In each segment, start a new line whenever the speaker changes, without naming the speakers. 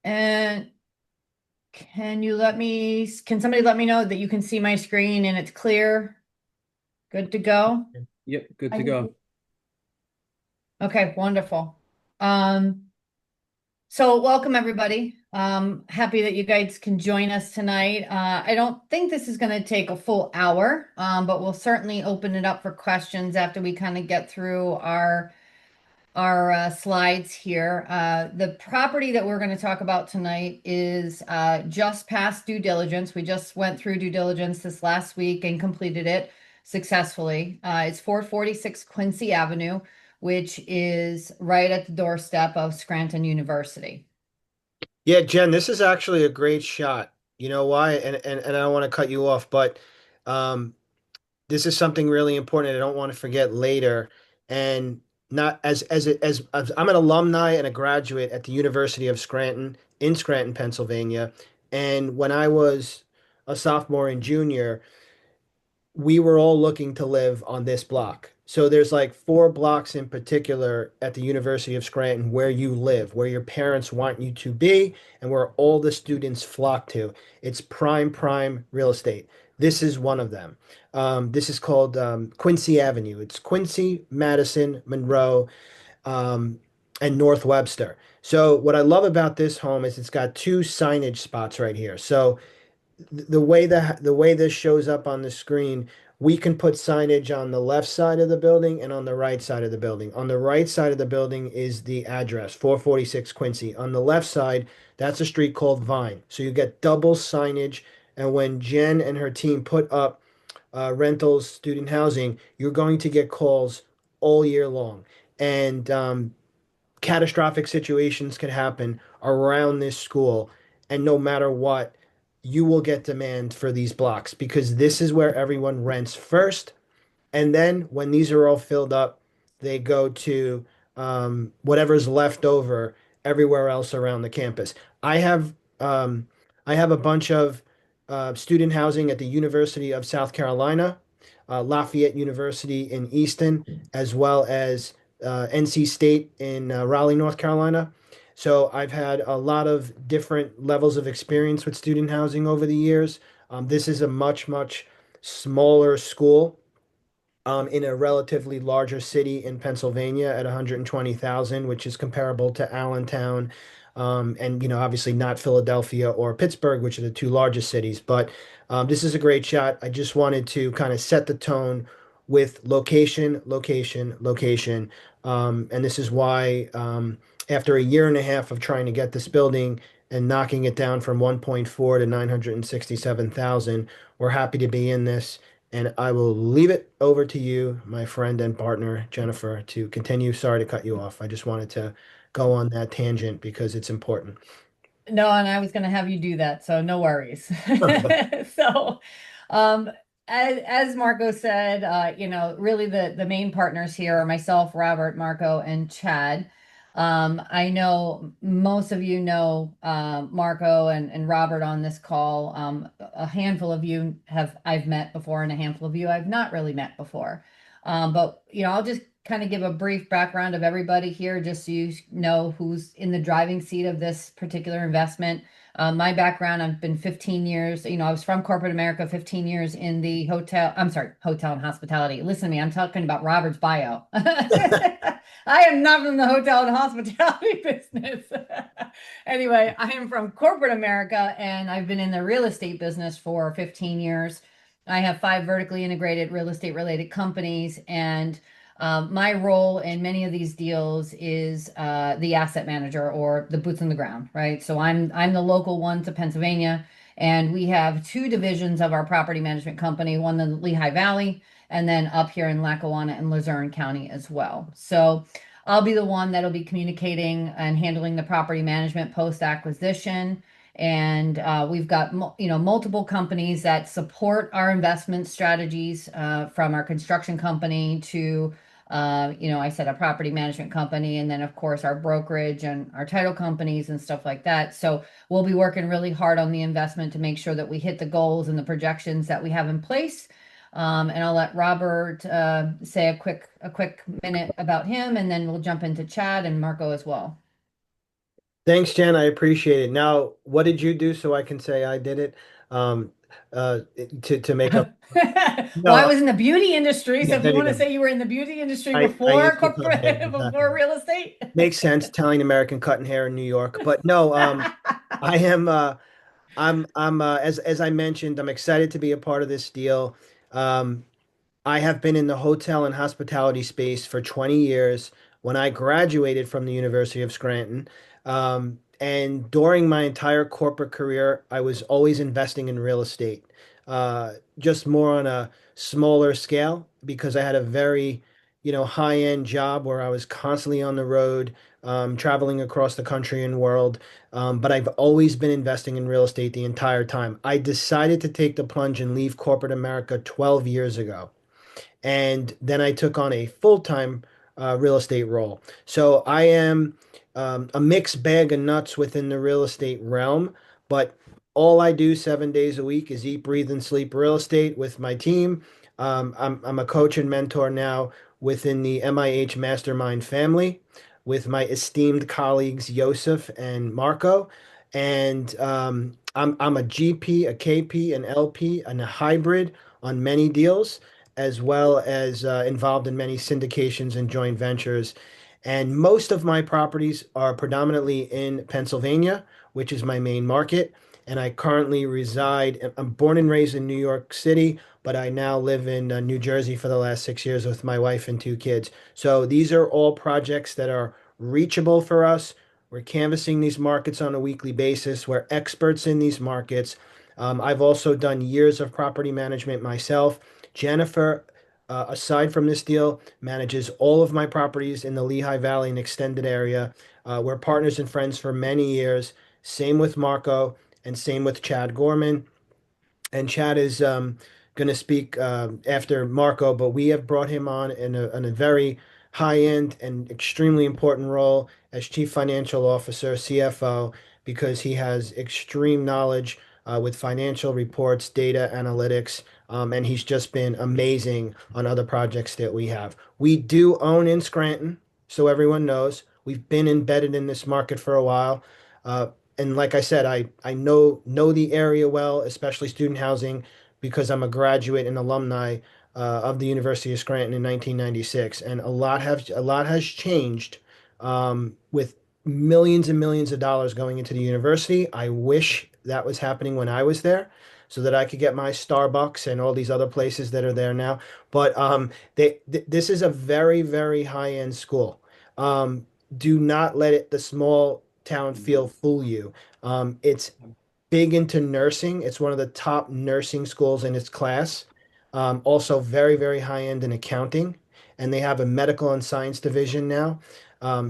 And can somebody let me know that you can see my screen and it's clear? Good to go?
Yep, good to
I-
go.
Okay, wonderful. Um, so welcome everybody. Happy that you guys can join us tonight. I don't think this is going to take a full hour, but we'll certainly open it up for questions after we kind of get through our slides here. The property that we're going to talk about tonight is just past due diligence. We just went through due diligence this last week and completed it successfully. It's 446 Quincy Avenue, which is right at the doorstep of Scranton University.
Yeah, Jen, this is actually a great shot. You know why? And I don't want to cut you off, but um, this is something really important I don't want to forget later. And not as I'm an alumni and a graduate at the University of Scranton in Scranton, Pennsylvania. And when I was a sophomore and junior, we were all looking to live on this block. So there's like four blocks in particular at the University of Scranton where you live, where your parents want you to be, and where all the students flock to. It's prime real estate. This is one of them. This is called Quincy Avenue. It's Quincy, Madison, Monroe, um, and North Webster. So what I love about this home is it's got two signage spots right here. So the way this shows up on the screen, we can put signage on the left side of the building and on the right side of the building. On the right side of the building is the address, 446 Quincy. On the left side, that's a street called Vine. So you get double signage. And when Jen and her team put up rentals, student housing, you're going to get calls all year long. And catastrophic situations can happen around this school, and no matter what, you will get demand for these blocks because this is where everyone rents first, and then when these are all filled up, they go to whatever's left over everywhere else around the campus. I have um, I have a bunch of student housing at the University of South Carolina, Lafayette University in Easton, as well as NC State in Raleigh, North Carolina. So I've had a lot of different levels of experience with student housing over the years. This is a much smaller school in a relatively larger city in Pennsylvania at 120,000, which is comparable to Allentown, and obviously not Philadelphia or Pittsburgh, which are the two largest cities. But this is a great shot. I just wanted to kind of set the tone with location. And this is why, after a year and a half of trying to get this building and knocking it down from 1.4 to 967,000, we're happy to be in this. And I will leave it over to you, my friend and partner, Jennifer, to continue. Sorry to cut you off. I just wanted to go on that tangent because it's important.
No, and I was going to have you do that, so no worries. So, um, as Marco said, really the main partners here are myself, Robert, Marco, and Chad. I know most of you know Marco and Robert on this call. A handful of you have I've met before, and a handful of you I've not really met before. But I'll just kind of give a brief background of everybody here, just so you know who's in the driving seat of this particular investment. My background, I've been 15 years, I was from corporate America, 15 years in the hotel and hospitality. Listen to me, I'm talking about Robert's bio. I am not from the hotel and hospitality business. Anyway, I am from corporate America and I've been in the real estate business for 15 years. I have five vertically integrated real estate related companies, and my role in many of these deals is the asset manager or the boots on the ground, right? So I'm the local one to Pennsylvania, and we have two divisions of our property management company, one in the Lehigh Valley, and then up here in Lackawanna and Luzerne County as well. So I'll be the one that'll be communicating and handling the property management post acquisition. And we've got multiple companies that support our investment strategies, from our construction company to I said a property management company, and then of course our brokerage and our title companies and stuff like that. So we'll be working really hard on the investment to make sure that we hit the goals and the projections that we have in place. And I'll let Robert say a quick minute about him, and then we'll jump into Chad and Marco as well.
Thanks, Jen. I appreciate it. Now, what did you do so I can say I did it? Um, to make up.
Well, I
No,
was in the beauty industry, so
yeah,
if
there
you
you
want to
go.
say you were in the beauty industry
I
before
used to cut hair.
corporate,
Exactly.
before real estate.
Makes sense. Italian American cutting hair in New York, but no. I am. As I mentioned, I'm excited to be a part of this deal. Um, I have been in the hotel and hospitality space for 20 years when I graduated from the University of Scranton. And during my entire corporate career, I was always investing in real estate, just more on a smaller scale because I had a very, high-end job where I was constantly on the road, traveling across the country and world. But I've always been investing in real estate the entire time. I decided to take the plunge and leave corporate America 12 years ago. And then I took on a full-time real estate role. So I am a mixed bag of nuts within the real estate realm, but all I do 7 days a week is eat, breathe, and sleep real estate with my team. I'm a coach and mentor now within the MIH Mastermind family with my esteemed colleagues Yosef and Marco. And I'm a GP, a KP, an LP, and a hybrid on many deals as well as involved in many syndications and joint ventures. And most of my properties are predominantly in Pennsylvania, which is my main market. And I currently reside, I'm born and raised in New York City, but I now live in New Jersey for the last 6 years with my wife and two kids. So these are all projects that are reachable for us. We're canvassing these markets on a weekly basis. We're experts in these markets. I've also done years of property management myself. Jennifer, aside from this deal, manages all of my properties in the Lehigh Valley and extended area. We're partners and friends for many years. Same with Marco and same with Chad Gorman. And Chad is going to speak after Marco, but we have brought him on in a very high-end and extremely important role as Chief Financial Officer, CFO, because he has extreme knowledge with financial reports, data analytics, and he's just been amazing on other projects that we have. We do own in Scranton, so everyone knows. We've been embedded in this market for a while. Uh, and like I said, I know the area well, especially student housing, because I'm a graduate and alumni of the University of Scranton in 1996, and a lot has changed with millions and millions of dollars going into the university. I wish that was happening when I was there, so that I could get my Starbucks and all these other places that are there now. But this is a very, very high-end school. Do not let the small town feel fool you. It's big into nursing. It's one of the top nursing schools in its class. Also very, very high end in accounting. And they have a medical and science division now.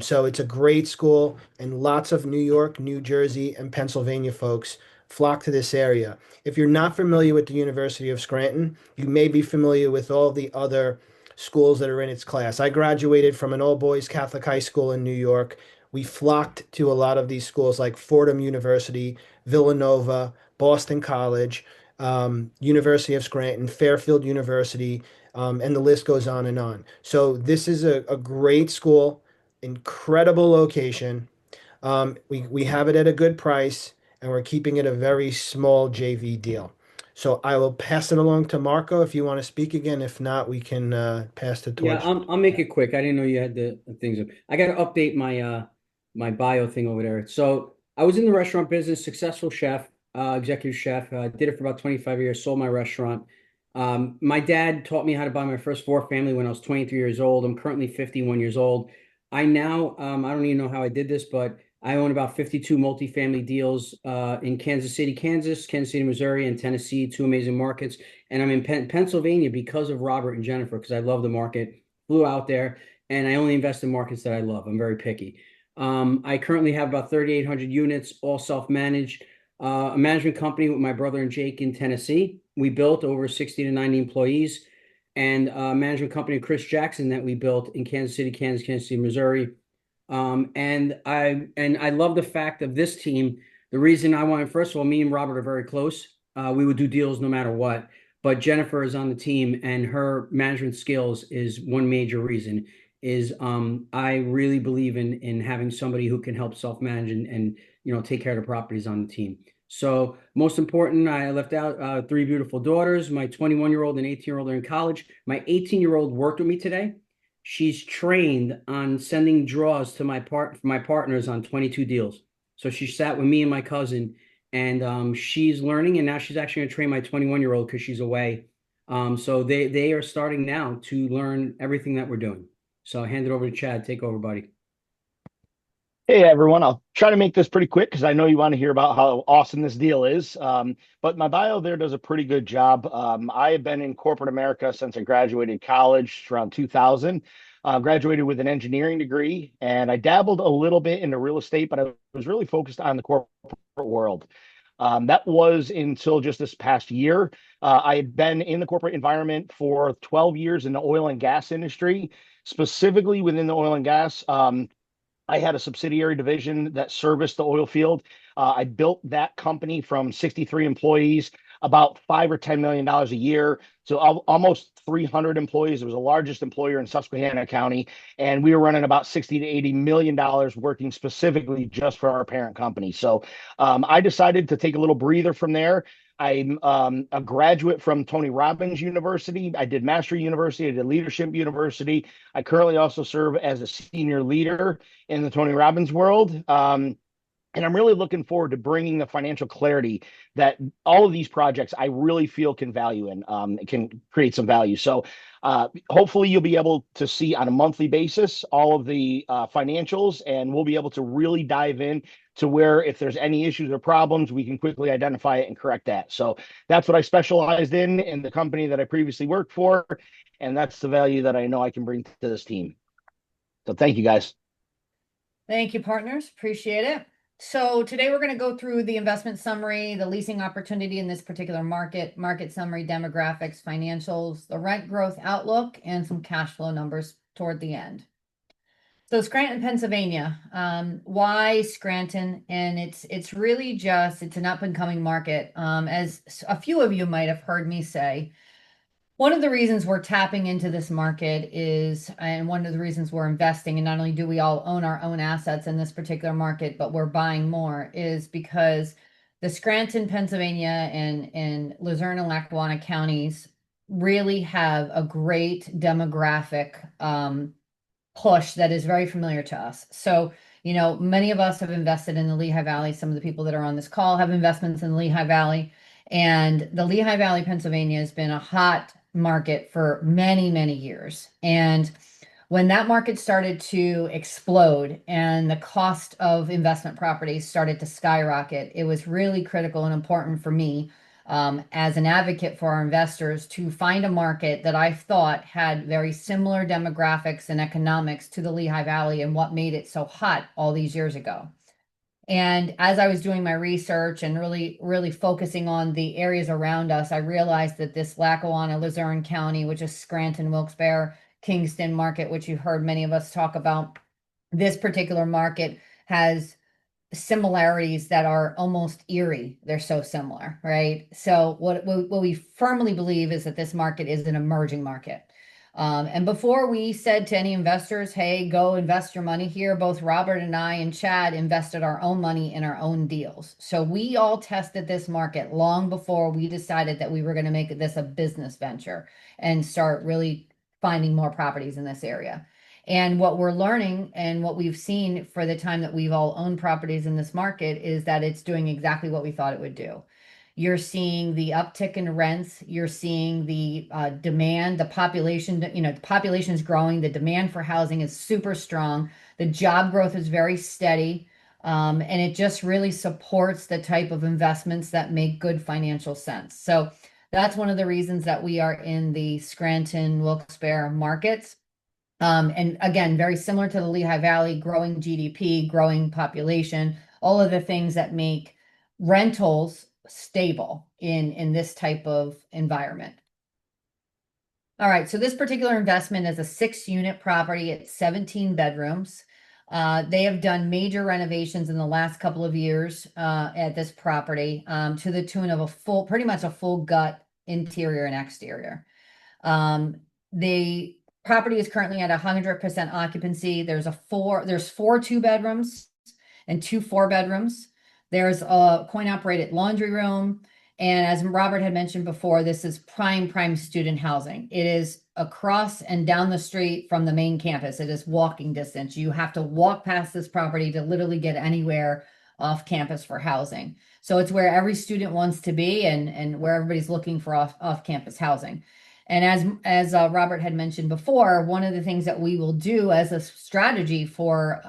So it's a great school, and lots of New York, New Jersey, and Pennsylvania folks flock to this area. If you're not familiar with the University of Scranton, you may be familiar with all the other schools that are in its class. I graduated from an all boys Catholic high school in New York. We flocked to a lot of these schools like Fordham University, Villanova, Boston College, University of Scranton, Fairfield University, and the list goes on and on. So this is a great school, incredible location. We have it at a good price, and we're keeping it a very small JV deal. So I will pass it along to Marco if you want to speak again. If not, we can pass the
Yeah,
torch.
I'll make it quick. I didn't know you had the things. I got to update my bio thing over there. So I was in the restaurant business, successful chef, executive chef. Did it for about 25 years, sold my restaurant. My dad taught me how to buy my first four family when I was 23 years old. I'm currently 51 years old. I don't even know how I did this, but I own about 52 multifamily deals in Kansas City, Kansas City, Missouri, and Tennessee, two amazing markets. And I'm in Pennsylvania because of Robert and Jennifer, because I love the market. Flew out there, and I only invest in markets that I love. I'm very picky. I currently have about 3,800 units, all self-managed. A management company with my brother and Jake in Tennessee. We built over 60 to 90 employees, and a management company, Chris Jackson, that we built in Kansas City, Missouri. And I love the fact of this team. The reason I wanted, first of all, me and Robert are very close. We would do deals no matter what. But Jennifer is on the team, and her management skills is one major reason. is I really believe in having somebody who can help self-manage and take care of the properties on the team. So most important, I left out three beautiful daughters. My 21-year-old and 18-year-old are in college. My 18-year-old worked with me today. She's trained on sending draws to my partners on 22 deals. So she sat with me and my cousin, and she's learning, and now she's actually going to train my 21-year-old because she's away. So they are starting now to learn everything that we're doing. So I hand it over to Chad. Take over, buddy.
Hey everyone, I'll try to make this pretty quick because I know you want to hear about how awesome this deal is. But my bio there does a pretty good job. I have been in corporate America since I graduated college around 2000. Graduated with an engineering degree, and I dabbled a little bit into real estate, but I was really focused on the corporate world. That was until just this past year. I had been in the corporate environment for 12 years in the oil and gas industry, specifically within the oil and gas. I had a subsidiary division that serviced the oil field. I built that company from 63 employees, about $5 or $10 million a year, so almost 300 employees. It was the largest employer in Susquehanna County, and we were running about 60 to 80 million dollars, working specifically just for our parent company. So I decided to take a little breather from there. I'm a graduate from Tony Robbins University. I did Mastery University. I did Leadership University. I currently also serve as a senior leader in the Tony Robbins world. And I'm really looking forward to bringing the financial clarity that all of these projects I really feel can value and can create some value. So hopefully you'll be able to see on a monthly basis all of the financials, and we'll be able to really dive in to where if there's any issues or problems, we can quickly identify it and correct that. So that's what I specialized in the company that I previously worked for. And that's the value that I know I can bring to this team. So thank you guys.
Thank you, partners. Appreciate it. So today we're going to go through the investment summary, the leasing opportunity in this particular market, market summary, demographics, financials, the rent growth outlook, and some cash flow numbers toward the end. So Scranton, Pennsylvania. Why Scranton? And it's really just, it's an up and coming market. As a few of you might have heard me say, one of the reasons we're tapping into this market is, and one of the reasons we're investing, and not only do we all own our own assets in this particular market, but we're buying more, is because the Scranton, Pennsylvania, and Luzerne and Lackawanna counties really have a great demographic push that is very familiar to us. So, many of us have invested in the Lehigh Valley. Some of the people that are on this call have investments in the Lehigh Valley. And the Lehigh Valley, Pennsylvania has been a hot market for many, many years. And when that market started to explode and the cost of investment properties started to skyrocket, it was really critical and important for me, as an advocate for our investors, to find a market that I thought had very similar demographics and economics to the Lehigh Valley and what made it so hot all these years ago. And as I was doing my research and really, really focusing on the areas around us, I realized that this Lackawanna, Luzerne County, which is Scranton, Wilkes-Barre, Kingston market, which you've heard many of us talk about, this particular market has similarities that are almost eerie. They're so similar, right? So what we firmly believe is that this market is an emerging market. And before we said to any investors, hey, go invest your money here, both Robert and I and Chad invested our own money in our own deals. So we all tested this market long before we decided that we were going to make this a business venture and start really finding more properties in this area. And what we're learning and what we've seen for the time that we've all owned properties in this market is that it's doing exactly what we thought it would do. You're seeing the uptick in rents. You're seeing the demand, the population, the population is growing. The demand for housing is super strong. The job growth is very steady. And it just really supports the type of investments that make good financial sense. So that's one of the reasons that we are in the Scranton, Wilkes-Barre markets. And again, very similar to the Lehigh Valley, growing GDP, growing population, all of the things that make rentals stable in this type of environment. All right, so this particular investment is a 6-unit property. It's 17 bedrooms. They have done major renovations in the last couple of years at this property, to the tune of pretty much a full gut interior and exterior. They property is currently at 100% occupancy. There's four 2 bedrooms and 2 4 bedrooms. There's a coin operated laundry room. And as Robert had mentioned before, this is prime student housing. It is across and down the street from the main campus. It is walking distance. You have to walk past this property to literally get anywhere off campus for housing. So it's where every student wants to be, and where everybody's looking for off campus housing. And as Robert had mentioned before, one of the things that we will do as a strategy for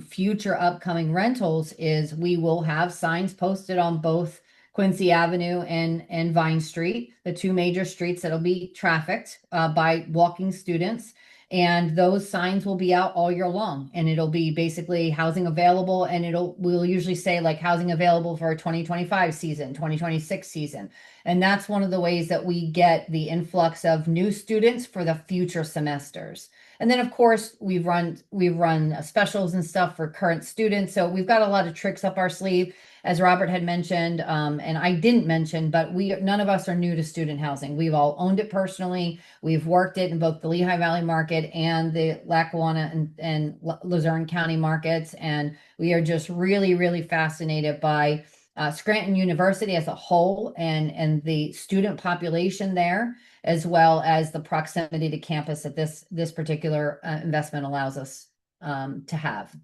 future upcoming rentals is we will have signs posted on both Quincy Avenue and Vine Street, the 2 major streets that'll be trafficked by walking students. And those signs will be out all year long, and it'll be basically housing available, and we'll usually say like housing available for 2025 season, 2026 season. And that's one of the ways that we get the influx of new students for the future semesters. And then of course we've run specials and stuff for current students. So we've got a lot of tricks up our sleeve, as Robert had mentioned, and I didn't mention, but none of us are new to student housing. We've all owned it personally. We've worked it in both the Lehigh Valley market and the Lackawanna and Luzerne County markets. And we are just really, really fascinated by Scranton University as a whole, and the student population there, as well as the proximity to campus that this particular investment allows us to have.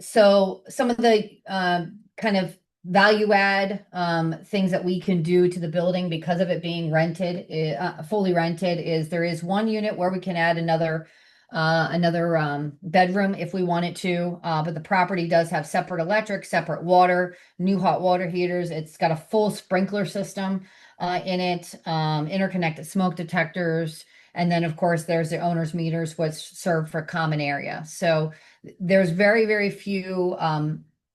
So some of the kind of value add things that we can do to the building because of it being rented, fully rented, is there is one unit where we can add another bedroom if we wanted to, but the property does have separate electric, separate water, new hot water heaters. It's got a full sprinkler system in it, interconnected smoke detectors, and then of course there's the owner's meters, which serve for common area. So there's very, very few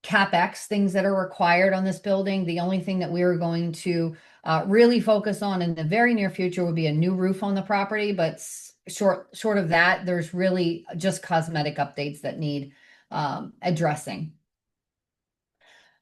CapEx things that are required on this building. The only thing that we're going to really focus on in the very near future would be a new roof on the property, but short of that, there's really just cosmetic updates that need addressing.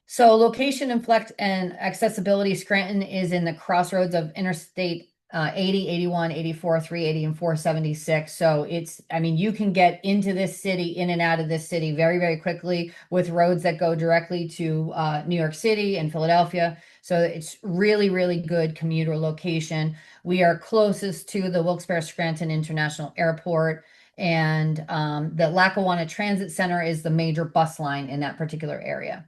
So location and flex and accessibility, Scranton is in the crossroads of Interstate 80, 81, 84, 380, and 476. So I mean, you can get into this city, in and out of this city very, very quickly with roads that go directly to New York City and Philadelphia. So it's really, really good commuter location. We are closest to the Wilkes-Barre Scranton International Airport, and the Lackawanna Transit Center is the major bus line in that particular area.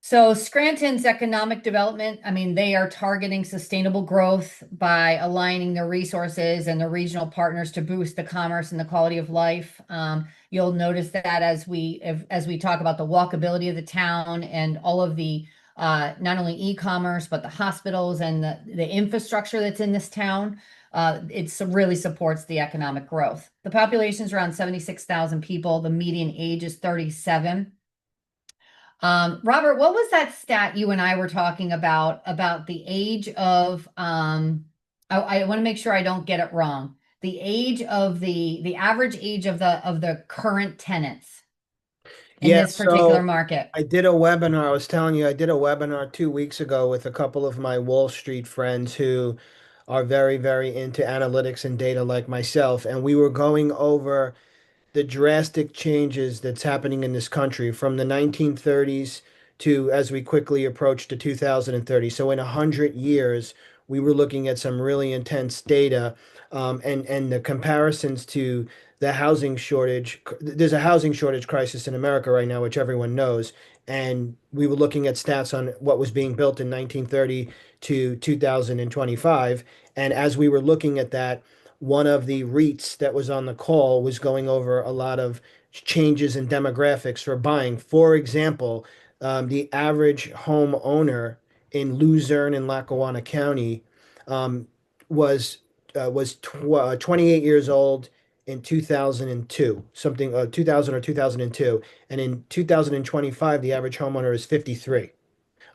So Scranton's economic development, I mean, they are targeting sustainable growth by aligning their resources and their regional partners to boost the commerce and the quality of life. You'll notice that as we talk about the walkability of the town and all of the not only e-commerce, but the hospitals and the infrastructure that's in this town, it really supports the economic growth. The population is around 76,000 people. The median age is 37. Robert, what was that stat you and I were talking about the age of, I want to make sure I don't get it wrong. The age of the average age of the current tenants in this particular market.
I did a webinar. I was telling you, I did a webinar 2 weeks ago with a couple of my Wall Street friends who are very, very into analytics and data like myself. And we were going over the drastic changes that's happening in this country from the 1930s to as we quickly approach to 2030. So in 100 years, we were looking at some really intense data, and the comparisons to the housing shortage. There's a housing shortage crisis in America right now, which everyone knows. And we were looking at stats on what was being built in 1930 to 2025. And as we were looking at that, one of the REITs that was on the call was going over a lot of changes in demographics for buying. For example, the average home owner in Luzerne and Lackawanna County um, was 28 years old in 2002, something 2000 or 2002, and in 2025 the average homeowner is 53.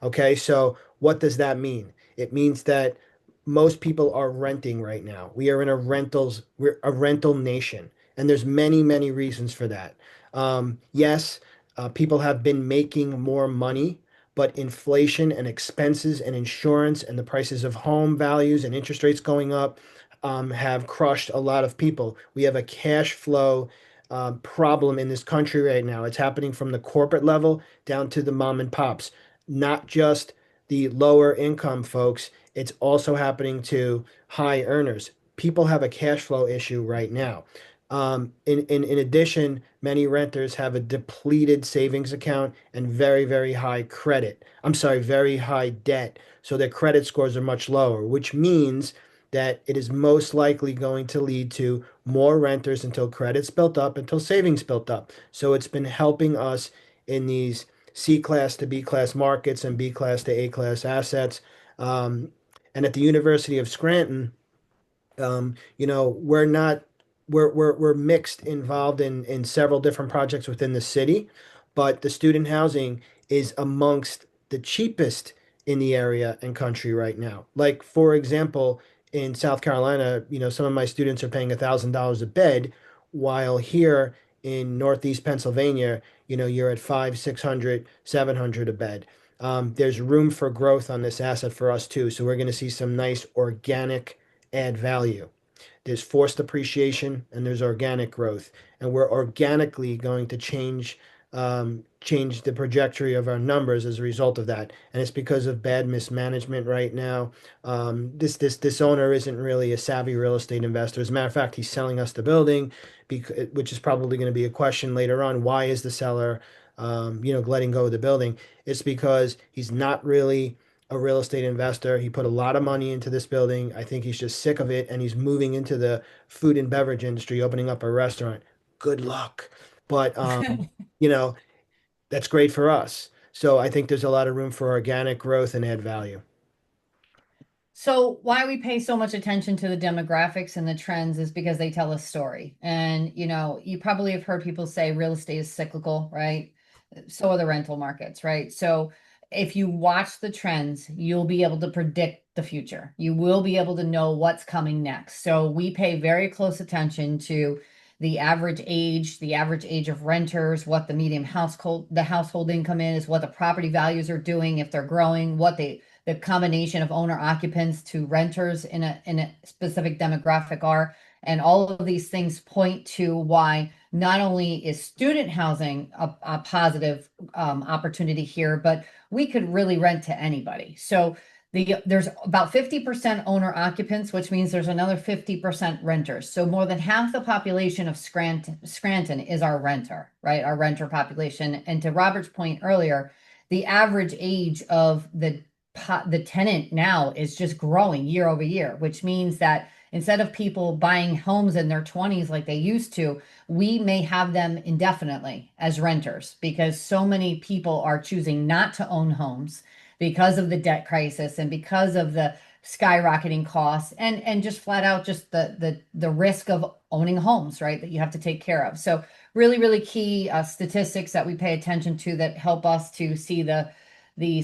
Okay, so what does that mean? It means that most people are renting right now. We're a rental nation, and there's many, many reasons for that. Yes, people have been making more money, but inflation and expenses and insurance and the prices of home values and interest rates going up have crushed a lot of people. We have a cash flow problem in this country right now. It's happening from the corporate level down to the mom and pops, not just the lower income folks. It's also happening to high earners. People have a cash flow issue right now. In addition, many renters have a depleted savings account and very, very high credit. I'm sorry, very high debt. So their credit scores are much lower, which means that it is most likely going to lead to more renters until credit's built up, until savings built up. So it's been helping us in these C class to B class markets and B class to A class assets. And at the University of Scranton, we're not we're mixed involved in several different projects within the city, but the student housing is amongst the cheapest in the area and country right now. Like for example, in South Carolina, some of my students are paying $1,000 a bed, while here in Northeast Pennsylvania, you're at 500, 600, 700 a bed. There's room for growth on this asset for us too. So we're going to see some nice organic add value. There's forced appreciation and there's organic growth, and we're organically going to change the trajectory of our numbers as a result of that. And it's because of bad mismanagement right now. This owner isn't really a savvy real estate investor. As a matter of fact, he's selling us the building, which is probably going to be a question later on. Why is the seller, letting go of the building? It's because he's not really a real estate investor. He put a lot of money into this building. I think he's just sick of it and he's moving into the food and beverage industry, opening up a restaurant. Good luck. But you know, that's great for us. So I think there's a lot of room for organic growth and add value.
So why we pay so much attention to the demographics and the trends is because they tell a story. And you probably have heard people say real estate is cyclical, right? So are the rental markets, right? So if you watch the trends, you'll be able to predict the future. You will be able to know what's coming next. So we pay very close attention to the average age of renters, what the median household income is, what the property values are doing, if they're growing, what the combination of owner occupants to renters in a specific demographic are. And all of these things point to why not only is student housing a positive opportunity here, but we could really rent to anybody. So there's about 50% owner occupants, which means there's another 50% renters. So more than half the population of Scranton is our renter, right? Our renter population. And to Robert's point earlier, the average age of the tenant now is just growing year over year, which means that instead of people buying homes in their 20s like they used to, we may have them indefinitely as renters because so many people are choosing not to own homes because of the debt crisis and because of the skyrocketing costs and just flat out just the risk of owning homes, right? That you have to take care of. So really, really key statistics that we pay attention to that help us to see the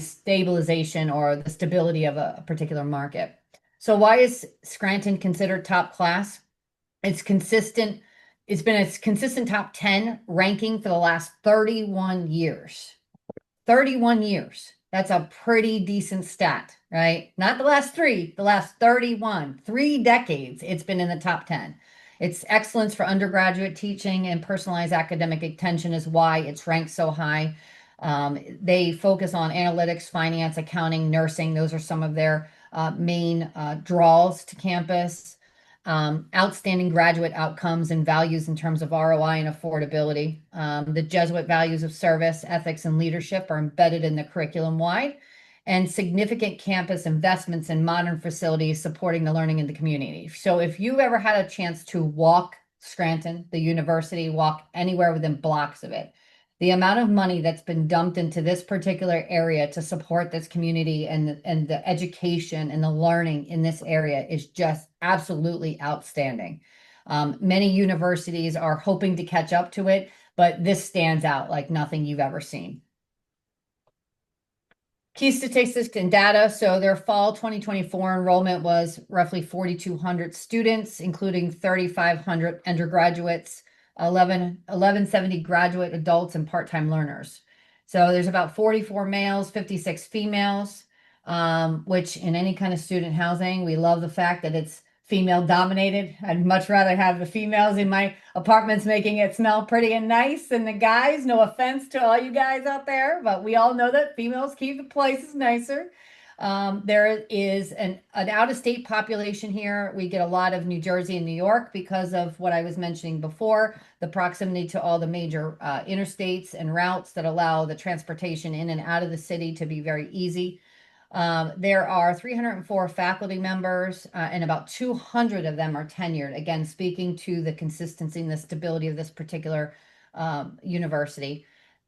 stabilization or the stability of a particular market. So why is Scranton considered top class? It's consistent. It's been a consistent top 10 ranking for the last 31 years. 31 years. That's a pretty decent stat, right? Not the last three, the last 31, 3 decades, it's been in the top 10. Its excellence for undergraduate teaching and personalized academic attention is why it's ranked so high. They focus on analytics, finance, accounting, nursing. Those are some of their main draws to campus. Outstanding graduate outcomes and values in terms of ROI and affordability. The Jesuit values of service, ethics, and leadership are embedded in the curriculum wide, and significant campus investments in modern facilities supporting the learning in the community. So if you've ever had a chance to walk Scranton, the university, walk anywhere within blocks of it, the amount of money that's been dumped into this particular area to support this community and the education and the learning in this area is just absolutely outstanding. Many universities are hoping to catch up to it, but this stands out like nothing you've ever seen. Key statistics and data. So their fall 2024 enrollment was roughly 4,200 students, including 3,500 undergraduates, 1170 graduate adults and part-time learners. So there's about 44 males, 56 females, which in any kind of student housing, we love the fact that it's female dominated. I'd much rather have the females in my apartments making it smell pretty and nice than the guys. No offense to all you guys out there, but we all know that females keep the places nicer. There is an out-of-state population here. We get a lot of New Jersey and New York because of what I was mentioning before, the proximity to all the major interstates and routes that allow the transportation in and out of the city to be very easy. There are 304 faculty members, and about 200 of them are tenured. Again, speaking to the consistency and the stability of this particular university.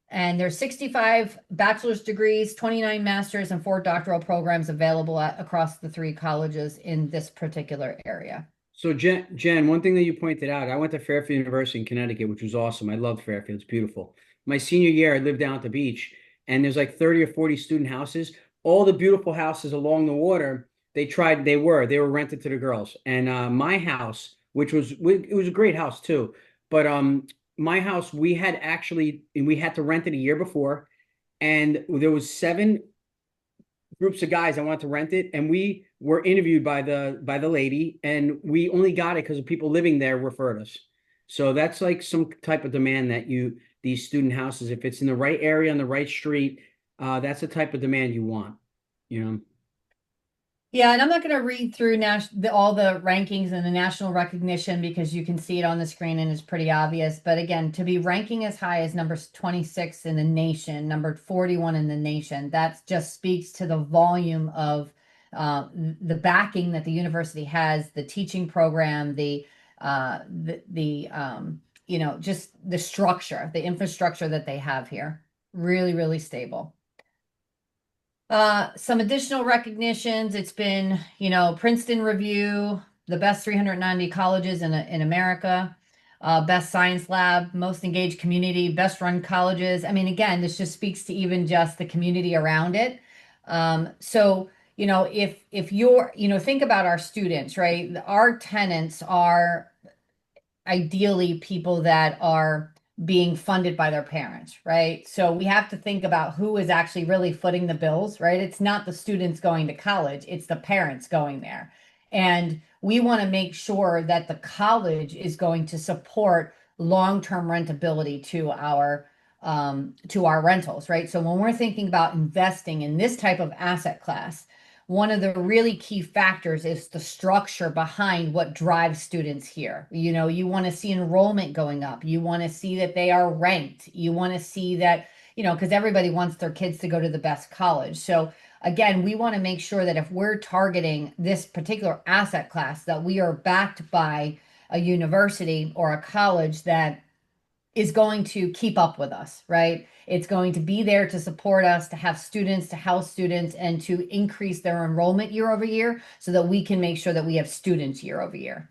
And there's 65 bachelor's degrees, 29 master's, and 4 doctoral programs available across the 3 colleges in this particular area.
So Jen, one thing that you pointed out, I went to Fairfield University in Connecticut, which was awesome. I loved Fairfield. It's beautiful. My senior year, I lived down at the beach, and there's like 30 or 40 student houses. All the beautiful houses along the water, they were rented to the girls. And my house, it was a great house too, but my house, we had to rent it a year before, and there was 7 groups of guys that wanted to rent it, and we were interviewed by the lady, and we only got it because of people living there referred us. So that's like some type of demand that these student houses, if it's in the right area on the right street, that's the type of demand you want, you know.
Yeah, and I'm not going to read through all the rankings and the national recognition because you can see it on the screen and it's pretty obvious. But again, to be ranking as high as number 26 in the nation, number 41 in the nation, that just speaks to the volume of the backing that the university has, the teaching program, just the structure, the infrastructure that they have here. Really, really stable. Some additional recognitions. It's been, Princeton Review, the best 390 colleges in America, best science lab, most engaged community, best run colleges. I mean, again, this just speaks to even just the community around it. So, if you're, think about our students, right? Our tenants are ideally people that are being funded by their parents, right? So we have to think about who is actually really footing the bills, right? It's not the students going to college, it's the parents going there. And we want to make sure that the college is going to support long-term rentability to our rentals, right? So when we're thinking about investing in this type of asset class, one of the really key factors is the structure behind what drives students here. You want to see enrollment going up. You want to see that they are ranked. You want to see that, because everybody wants their kids to go to the best college. So again, we want to make sure that if we're targeting this particular asset class, that we are backed by a university or a college that is going to keep up with us, right? It's going to be there to support us, to have students, to house students, and to increase their enrollment year over year so that we can make sure that we have students year over year.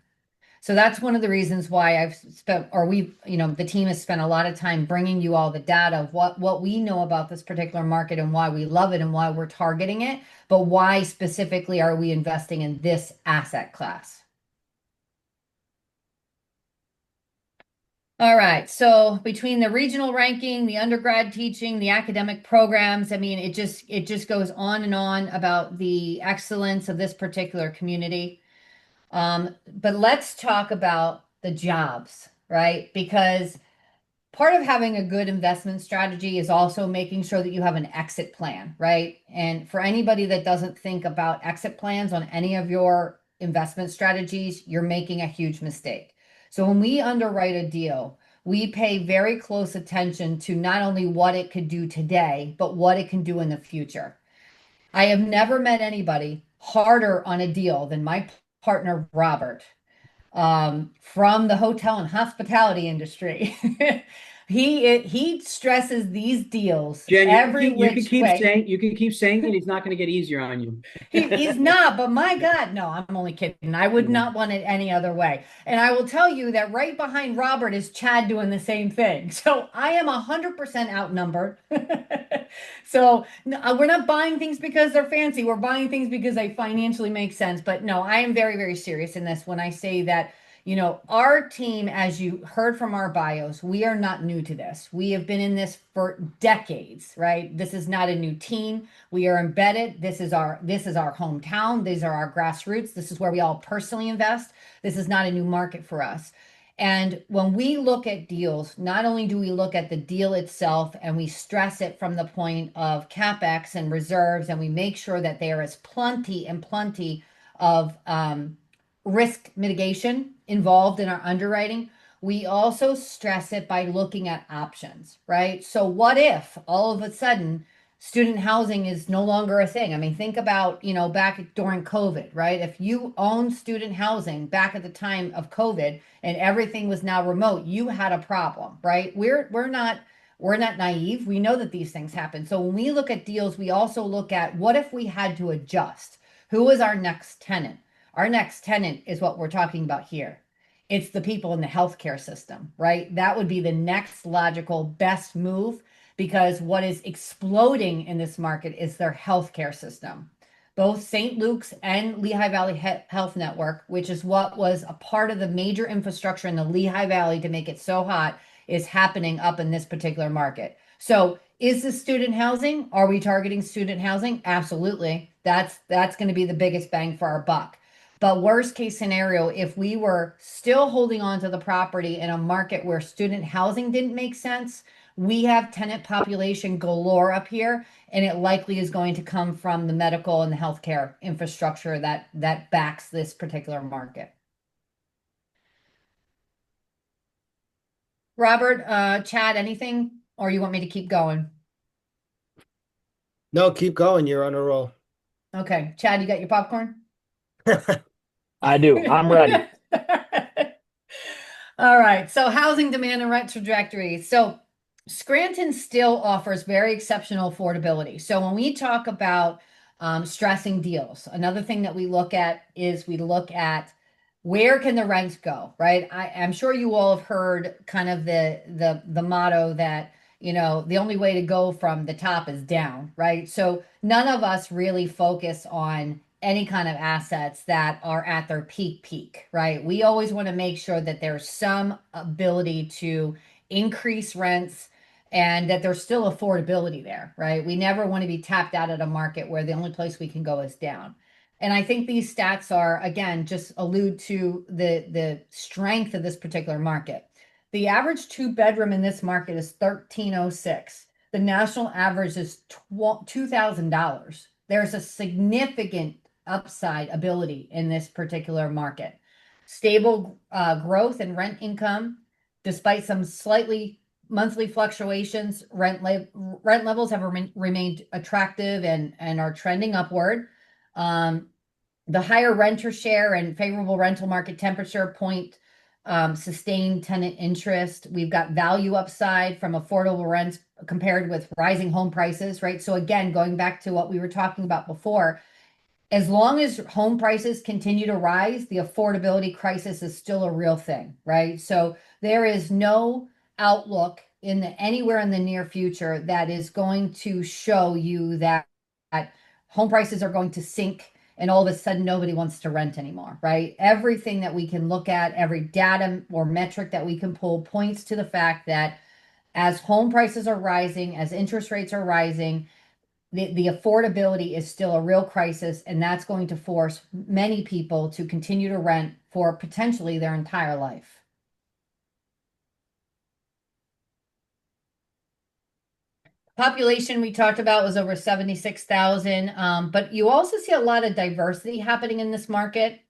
So that's one of the reasons why the team has spent a lot of time bringing you all the data of what we know about this particular market and why we love it and why we're targeting it, but why specifically are we investing in this asset class? All right. So between the regional ranking, the undergrad teaching, the academic programs, I mean, it just goes on and on about the excellence of this particular community. But let's talk about the jobs, right? Because part of having a good investment strategy is also making sure that you have an exit plan, right? And for anybody that doesn't think about exit plans on any of your investment strategies, you're making a huge mistake. So when we underwrite a deal, we pay very close attention to not only what it could do today, but what it can do in the future. I have never met anybody harder on a deal than my partner, Robert, from the hotel and hospitality industry. He stresses these deals
Jen,
every which way.
you can keep saying it. He's not going to get easier on you.
He's not, but my God, no, I'm only kidding. I would not want it any other way. And I will tell you that right behind Robert is Chad doing the same thing. So I am 100% outnumbered. So we're not buying things because they're fancy. We're buying things because they financially make sense. But no, I am very, very serious in this when I say that, Our team, as you heard from our bios, we are not new to this. We have been in this for decades, right? This is not a new team. We are embedded. This is our hometown. These are our grassroots. This is where we all personally invest. This is not a new market for us. And when we look at deals, not only do we look at the deal itself and we stress it from the point of CapEx and reserves, and we make sure that there is plenty and plenty of risk mitigation involved in our underwriting. We also stress it by looking at options, right? So what if all of a sudden student housing is no longer a thing? I mean, think about, back during COVID, right? If you owned student housing back at the time of COVID and everything was now remote, you had a problem, right? We're not naive. We know that these things happen. So when we look at deals, we also look at what if we had to adjust? Who is our next tenant? Our next tenant is what we're talking about here. It's the people in the healthcare system, right? That would be the next logical best move, because what is exploding in this market is their healthcare system. Both St. Luke's and Lehigh Valley Health Network, which is what was a part of the major infrastructure in the Lehigh Valley to make it so hot, is happening up in this particular market. So is this student housing? Are we targeting student housing? Absolutely. That's going to be the biggest bang for our buck. But worst case scenario, if we were still holding on to the property in a market where student housing didn't make sense, we have tenant population galore up here, and it likely is going to come from the medical and the healthcare infrastructure that backs this particular market. Robert, Chad, anything, or you want me to keep going?
No, keep going. You're on a roll.
Okay, Chad, you got your popcorn?
I do. I'm ready.
All right. So housing demand and rent trajectory. So Scranton still offers very exceptional affordability. So when we talk about stressing deals, another thing that we look at is we look at where can the rents go, right? I'm sure you all have heard kind of the motto that, the only way to go from the top is down, right? So none of us really focus on any kind of assets that are at their peak, right? We always want to make sure that there's some ability to increase rents and that there's still affordability there, right? We never want to be tapped out at a market where the only place we can go is down. And I think these stats are, again, just allude to the strength of this particular market. The average two-bedroom in this market is $1,306. The national average is $2,000. There's a significant upside ability in this particular market. Stable growth in rent income, despite some slightly monthly fluctuations. Rent levels have remained attractive and are trending upward. The higher renter share and favorable rental market temperature point sustained tenant interest. We've got value upside from affordable rents compared with rising home prices, right? So again, going back to what we were talking about before, as long as home prices continue to rise, the affordability crisis is still a real thing, right? So there is no outlook anywhere in the near future that is going to show you that home prices are going to sink and all of a sudden nobody wants to rent anymore, right? Everything that we can look at, every data or metric that we can pull points to the fact that as home prices are rising, as interest rates are rising, the affordability is still a real crisis, and that's going to force many people to continue to rent for potentially their entire life. Population we talked about was over 76,000, but you also see a lot of diversity happening in this market.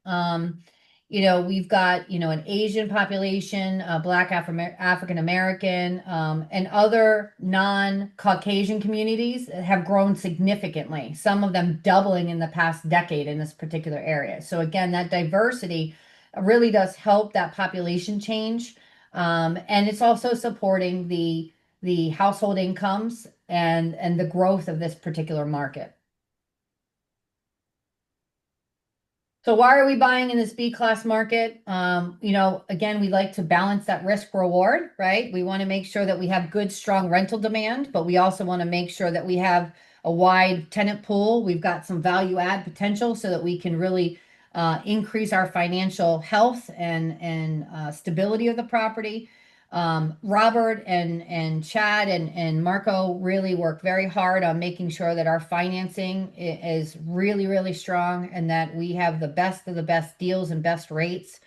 We've got, an Asian population, Black African American, and other non-Caucasian communities have grown significantly, some of them doubling in the past decade in this particular area. So again, that diversity really does help that population change. And it's also supporting the household incomes and the growth of this particular market. So why are we buying in this B class market? Again, we like to balance that risk reward, right? We want to make sure that we have good, strong rental demand, but we also want to make sure that we have a wide tenant pool. We've got some value add potential so that we can really increase our financial health and stability of the property. Robert and Chad and Marco really work very hard on making sure that our financing is really, really strong and that we have the best of the best deals and best rates.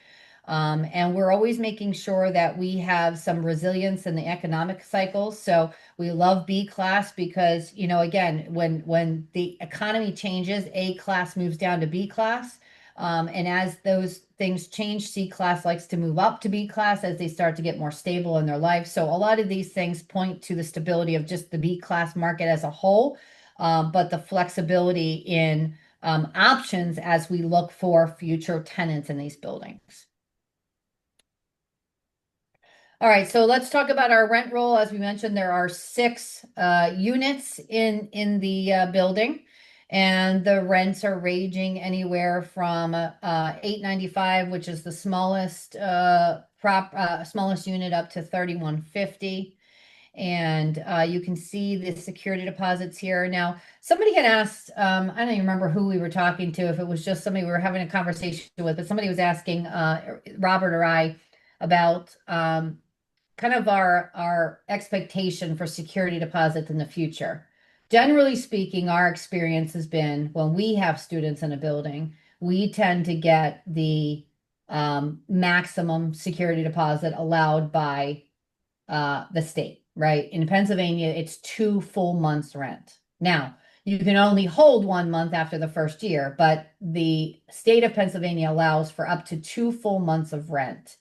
And we're always making sure that we have some resilience in the economic cycles. So we love B class because, you know, again, when the economy changes, A class moves down to B class. And as those things change, C class likes to move up to B class as they start to get more stable in their life. So a lot of these things point to the stability of just the B class market as a whole, but the flexibility in options as we look for future tenants in these buildings. All right, so let's talk about our rent roll. As we mentioned, there are 6 units in the building, and the rents are ranging anywhere from $8.95, which is the smallest smallest unit, up to $31.50. And you can see the security deposits here. Now, somebody had asked, I don't even remember who we were talking to, if it was just somebody we were having a conversation with, but somebody was asking Robert or I about kind of our expectation for security deposits in the future. Generally speaking, our experience has been when we have students in a building, we tend to get the maximum security deposit allowed by the state, right? In Pennsylvania, it's 2 full months rent. Now, you can only hold 1 month after the first year, but the state of Pennsylvania allows for up to 2 full months of rent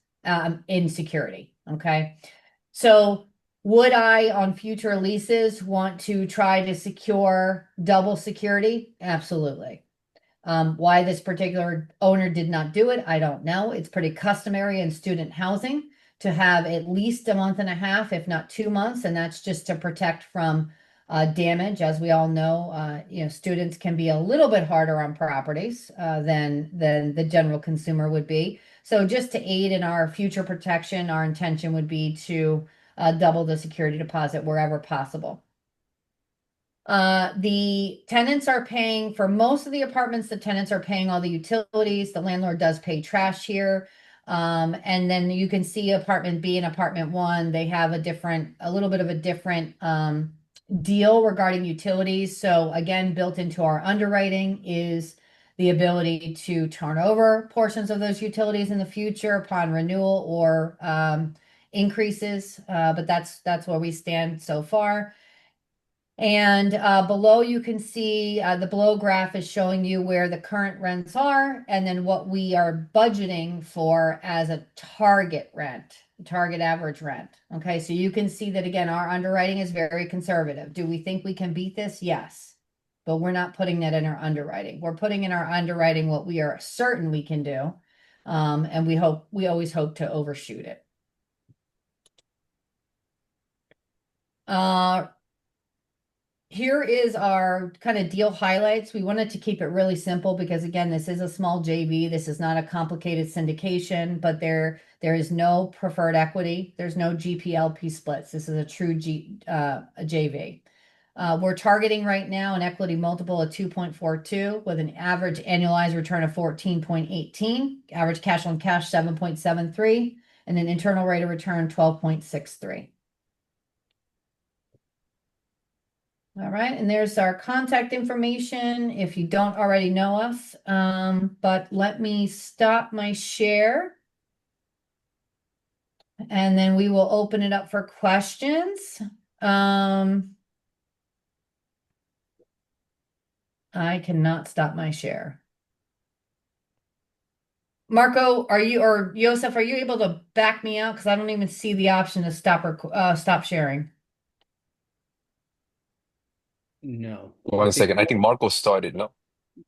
in security. Okay. So would I, on future leases, want to try to secure double security? Absolutely. Why this particular owner did not do it, I don't know. It's pretty customary in student housing to have at least a month and a half, if not 2 months, and that's just to protect from damage. As we all know, you know, students can be a little bit harder on properties than the general consumer would be. So just to aid in our future protection, our intention would be to double the security deposit wherever possible. The tenants are paying for most of the apartments. The tenants are paying all the utilities. The landlord does pay trash here. And then you can see apartment B and apartment 1, they have a little bit of a different deal regarding utilities. So again, built into our underwriting is the ability to turn over portions of those utilities in the future upon renewal or increases. But that's where we stand so far. And below you can see the below graph is showing you where the current rents are and then what we are budgeting for as a target rent, target average rent. Okay, so you can see that again, our underwriting is very conservative. Do we think we can beat this? Yes, but we're not putting that in our underwriting. We're putting in our underwriting what we are certain we can do. And we always hope to overshoot it. Here is our kind of deal highlights. We wanted to keep it really simple because again, this is a small JV. This is not a complicated syndication, but there is no preferred equity. There's no GPLP splits. This is a true JV. We're targeting right now an equity multiple of 2.42 with an average annualized return of 14.18, average cash on cash 7.73, and an internal rate of return 12.63. All right, and there's our contact information if you don't already know us. But let me stop my share. And then we will open it up for questions. I cannot stop my share. Marco, are you, or Joseph, are you able to back me out? Because I don't even see the option to stop sharing.
No.
One second. I think Marco started, no?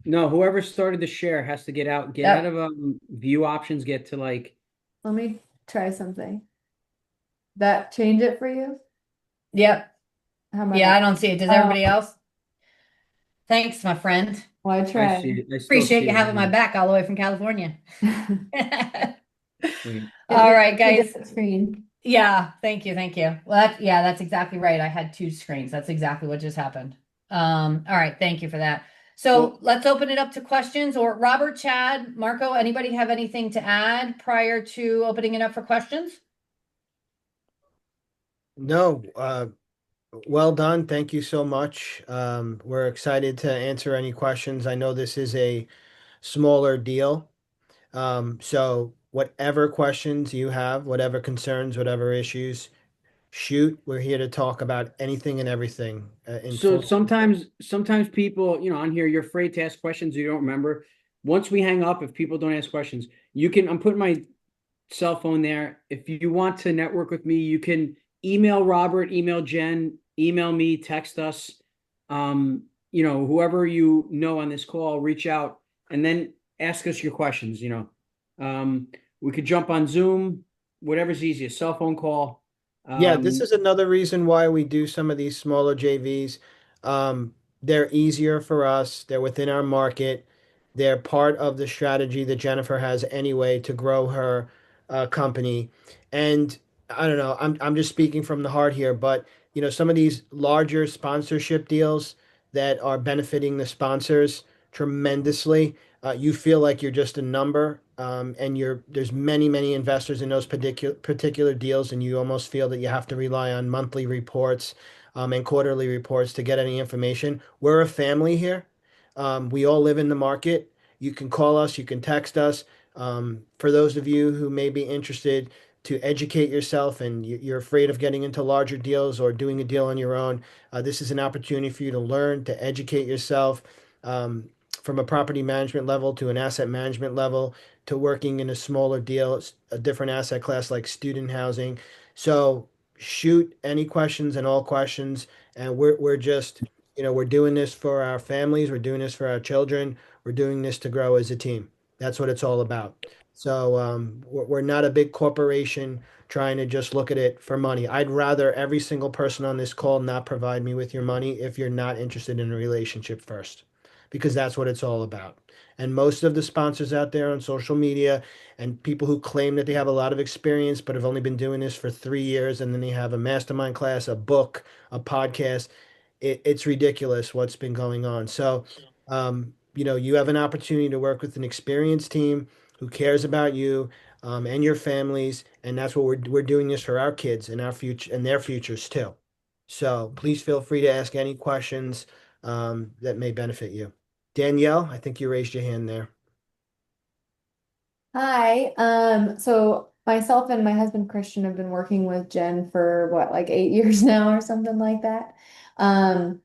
No, whoever started the share has to get out
Yep.
of view options, get to like.
Let me try something. That change it for you?
Yep.
How about
Yeah, I
that?
don't see it. Does everybody else? Thanks, my friend.
Well, I
I see
tried.
it. I still
Appreciate
see
you
it.
having my back all the way from California.
Wait.
All right,
It's a
guys.
different screen.
Yeah, thank you, thank you. Well, that's exactly right. I had 2 screens. That's exactly what just happened. All right, thank you for that. So
Well,
let's open it up to questions, or Robert, Chad, Marco, anybody have anything to add prior to opening it up for questions?
No, well done. Thank you so much. We're excited to answer any questions. I know this is a smaller deal. So whatever questions you have, whatever concerns, whatever issues, shoot. We're here to talk about anything and everything in
so
full.
sometimes people, on here, you're afraid to ask questions you don't remember. Once we hang up, if people don't ask questions, I'm putting my cell phone there. If you want to network with me, you can email Robert, email Jen, email me, text us. Whoever you know on this call, reach out and then ask us your questions. We could jump on Zoom, whatever's easiest, cell phone call.
Yeah, this
Um,
is another reason why we do some of these smaller JVs. They're easier for us. They're within our market. They're part of the strategy that Jennifer has anyway to grow her company. And I don't know, I'm just speaking from the heart here, but some of these larger sponsorship deals that are benefiting the sponsors tremendously. You feel like you're just a number, and there's many investors in those particular deals, and you almost feel that you have to rely on monthly reports, and quarterly reports to get any information. We're a family here. We all live in the market. You can call us, you can text us. For those of you who may be interested to educate yourself and you're afraid of getting into larger deals or doing a deal on your own, this is an opportunity for you to learn, to educate yourself. From a property management level to an asset management level to working in a smaller deal, a different asset class like student housing. So shoot any questions and all questions. And we're just, we're doing this for our families. We're doing this for our children. We're doing this to grow as a team. That's what it's all about. So we're not a big corporation trying to just look at it for money. I'd rather every single person on this call not provide me with your money if you're not interested in a relationship first, because that's what it's all about. And most of the sponsors out there on social media and people who claim that they have a lot of experience but have only been doing this for 3 years and then they have a mastermind class, a book, a podcast, it's ridiculous what's been going on. So, you have an opportunity to work with an experienced team who cares about you, and your families, and that's what we're doing this for our kids and our future and their futures too. So please feel free to ask any questions that may benefit you. Danielle, I think you raised your hand there.
Hi. So myself and my husband Christian have been working with Jen for what, like 8 years now or something like that. Um,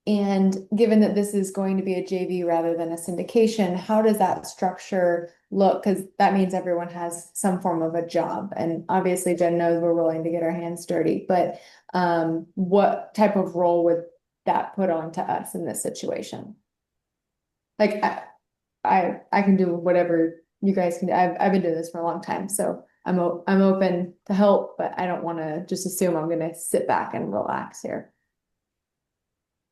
and given that this is going to be a JV rather than a syndication, how does that structure look? Because that means everyone has some form of a job. And obviously Jen knows we're willing to get our hands dirty, but what type of role would that put on to us in this situation? Like I can do whatever you guys can do. I've been doing this for a long time, so I'm open to help, but I don't want to just assume I'm gonna sit back and relax here.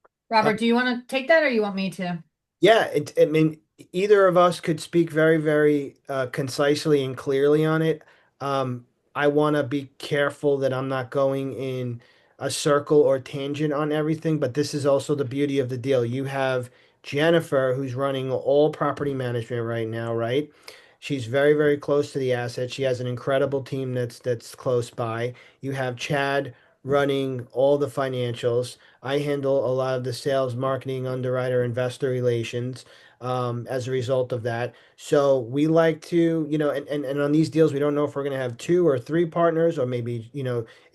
Uh,
Robert, do you want to take that or you want me to?
Yeah, I mean, either of us could speak very concisely and clearly on it. I want to be careful that I'm not going in a circle or tangent on everything, but this is also the beauty of the deal. You have Jennifer, who's running all property management right now, right? She's very close to the asset. She has an incredible team that's close by. You have Chad running all the financials. I handle a lot of the sales, marketing, underwriter, investor relations, as a result of that. So we like to, and on these deals, we don't know if we're going to have two or three partners, or maybe,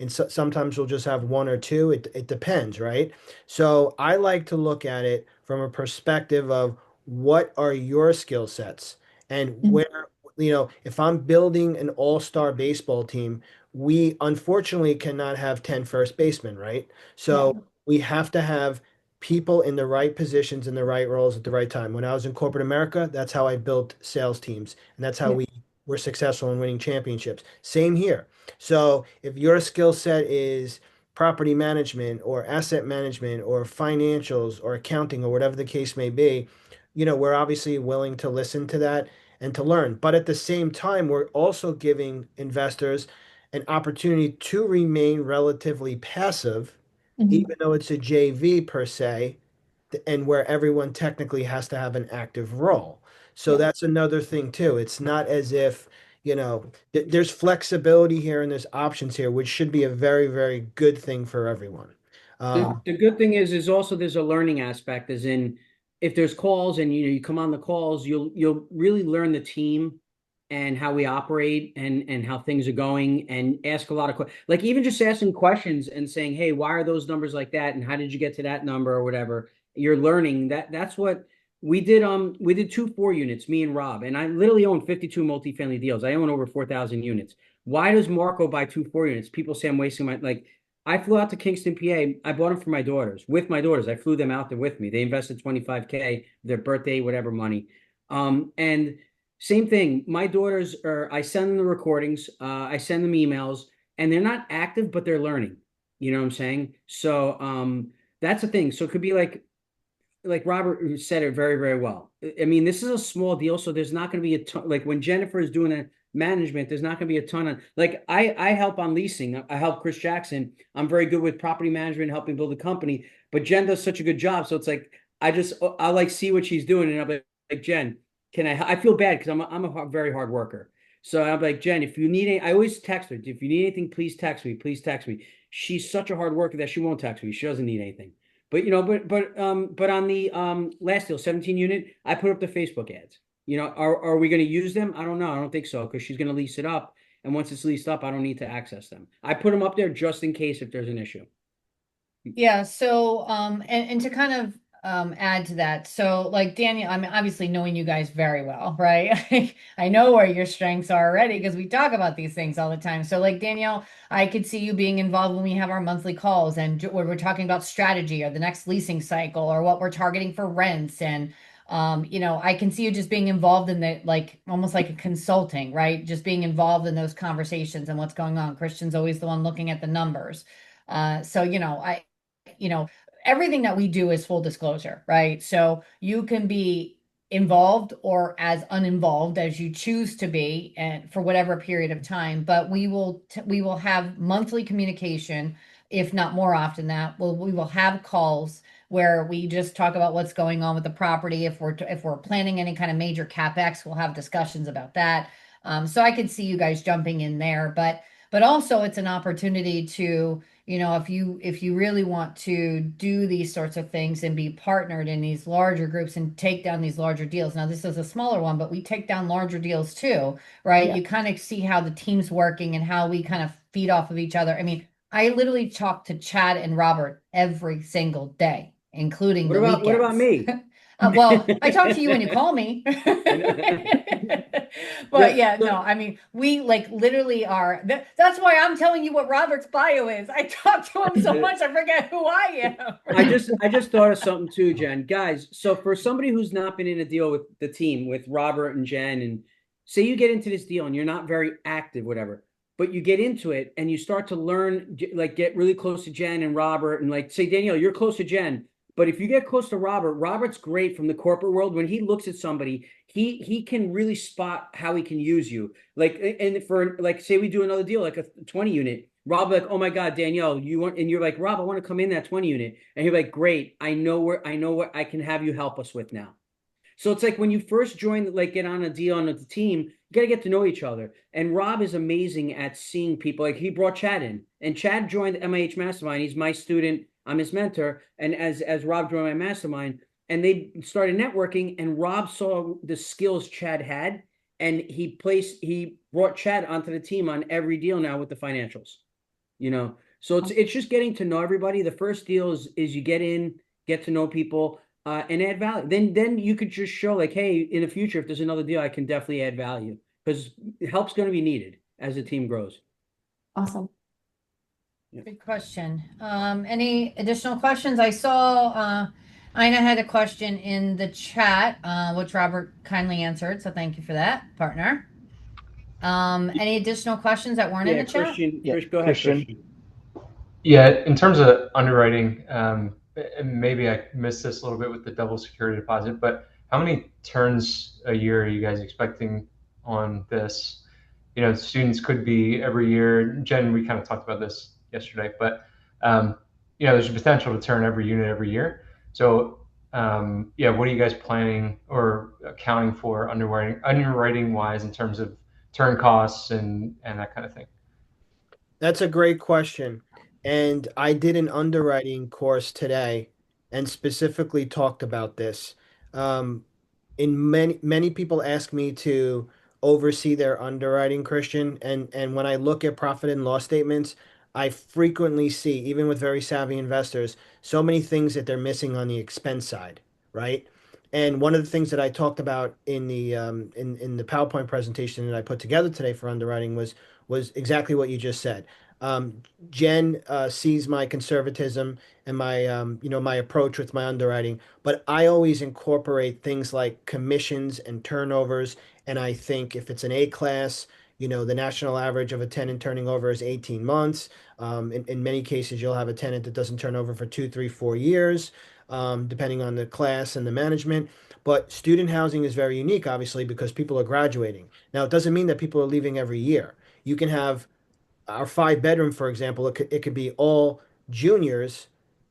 and sometimes we'll just have one or two. It depends, right? So I like to look at it from a perspective of what are your skill sets and
Mhm.
where, if I'm building an all-star baseball team, we unfortunately cannot have 10 first basemen, right?
Yeah.
So we have to have people in the right positions in the right roles at the right time. When I was in corporate America, that's how I built sales teams, and that's how
Yeah.
we were successful in winning championships. Same here. So if your skill set is property management or asset management or financials or accounting or whatever the case may be, we're obviously willing to listen to that and to learn. But at the same time, we're also giving investors an opportunity to remain relatively passive,
Mhm.
even though it's a JV per se, and where everyone technically has to have an active role. So
Yeah.
that's another thing too. It's not as if, there's flexibility here and there's options here, which should be a very, very good thing for everyone.
The
Um,
the good thing is also there's a learning aspect, as in if there's calls and you come on the calls, you'll really learn the team and how we operate and how things are going and ask a lot of questions. Like even just asking questions and saying, "Hey, why are those numbers like that? And how did you get to that number or whatever?" You're learning that. That's what we did. We did 2 4 units, me and Rob, and I literally own 52 multifamily deals. I own over 4,000 units. Why does Marco buy 2 4 units? People say I'm wasting my like. I flew out to Kingston, PA. I bought them for my daughters, with my daughters. I flew them out there with me. They invested 25K, their birthday, whatever money. And same thing. My daughters are, I send them the recordings, I send them emails, and they're not active, but they're learning. You know what I'm saying? So that's the thing. So it could be like Robert said it very, very well. I mean, this is a small deal, so there's not going to be a ton. Like when Jennifer is doing a management, there's not going to be a ton of like I help on leasing. I help Chris Jackson. I'm very good with property management, helping build a company. But Jen does such a good job, so it's like I like see what she's doing, and I'm like Jen, can I? I feel bad because I'm a very hard worker. So I'm like Jen, if you need any, I always text her. If you need anything, please text me. Please text me. She's such a hard worker that she won't text me. She doesn't need anything. But on the last deal, 17 unit, I put up the Facebook ads. Are we going to use them? I don't know. I don't think so because she's going to lease it up, and once it's leased up, I don't need to access them. I put them up there just in case if there's an issue.
Yeah, so and to kind of add to that. So like Daniel, I mean obviously knowing you guys very well, right? I know where your strengths are already because we talk about these things all the time. So like Danielle, I could see you being involved when we have our monthly calls and where we're talking about strategy or the next leasing cycle or what we're targeting for rents and I can see you just being involved in the like almost like a consulting, right? Just being involved in those conversations and what's going on. Christian's always the one looking at the numbers. So you know, everything that we do is full disclosure, right? So you can be involved or as uninvolved as you choose to be and for whatever period of time, but we will have monthly communication, if not more often that we will have calls where we just talk about what's going on with the property. If we're planning any kind of major capex, we'll have discussions about that. So I could see you guys jumping in there, but also it's an opportunity to if you really want to do these sorts of things and be partnered in these larger groups and take down these larger deals. Now, this is a smaller one, but we take down larger deals too, right?
Yeah.
You kind of see how the team's working and how we kind of feed off of each other. I mean, I literally talk to Chad and Robert every single day, including the
What about
weekends.
me?
Well, I talk to you when you call me. But
Yeah.
yeah, no, I mean, we like literally are. That's why I'm telling you what Robert's bio is. I talk to him so much, I forget who I am.
I just thought of something too, Jen. Guys, so for somebody who's not been in a deal with the team, with Robert and Jen, and say you get into this deal and you're not very active, whatever, but you get into it and you start to learn, like get really close to Jen and Robert, and like say, Danielle, you're close to Jen. But if you get close to Robert, Robert's great from the corporate world. When he looks at somebody, he can really spot how he can use you. Like, and for like, say we do another deal, like a 20 unit. Rob like, oh my God, Danielle, you want, and you're like, Rob, I want to come in that 20 unit. And he's like, great, I know what I can have you help us with now. So it's like when you first join, like get on a deal on the team, you got to get to know each other. And Rob is amazing at seeing people. Like he brought Chad in, and Chad joined the MIH Mastermind. He's my student. I'm his mentor. And as Rob joined my mastermind, and they started networking, and Rob saw the skills Chad had, and he brought Chad onto the team on every deal now with the financials. So it's just getting to know everybody. The first deal is you get in, get to know people, and add value. Then you could just show like, hey, in the future, if there's another deal, I can definitely add value because help's going to be needed as the team grows.
Awesome.
Good question. Any additional questions? I saw Ina had a question in the chat, which Robert kindly answered. So thank you for that, partner. Any additional questions that weren't in
Yeah,
the chat?
Christian,
Yeah,
go ahead,
Christian.
Christian.
Yeah, in terms of underwriting, and maybe I missed this a little bit with the double security deposit, but how many turns a year are you guys expecting on this? Students could be every year. Jen, we kind of talked about this yesterday, but there's a potential to turn every unit every year. So yeah, what are you guys planning or accounting for underwriting wise in terms of turn costs and that kind of thing?
That's a great question. And I did an underwriting course today and specifically talked about this. Um, in many people ask me to oversee their underwriting, Christian, and when I look at profit and loss statements, I frequently see, even with very savvy investors, so many things that they're missing on the expense side, right? And one of the things that I talked about in the in the PowerPoint presentation that I put together today for underwriting was exactly what you just said. Jen sees my conservatism and my my approach with my underwriting, but I always incorporate things like commissions and turnovers. And I think if it's an A class, the national average of a tenant turning over is 18 months. In many cases, you'll have a tenant that doesn't turn over for 2, 3, 4 years, depending on the class and the management. But student housing is very unique, obviously, because people are graduating. Now, it doesn't mean that people are leaving every year. You can have our 5 bedroom, for example, it could be all juniors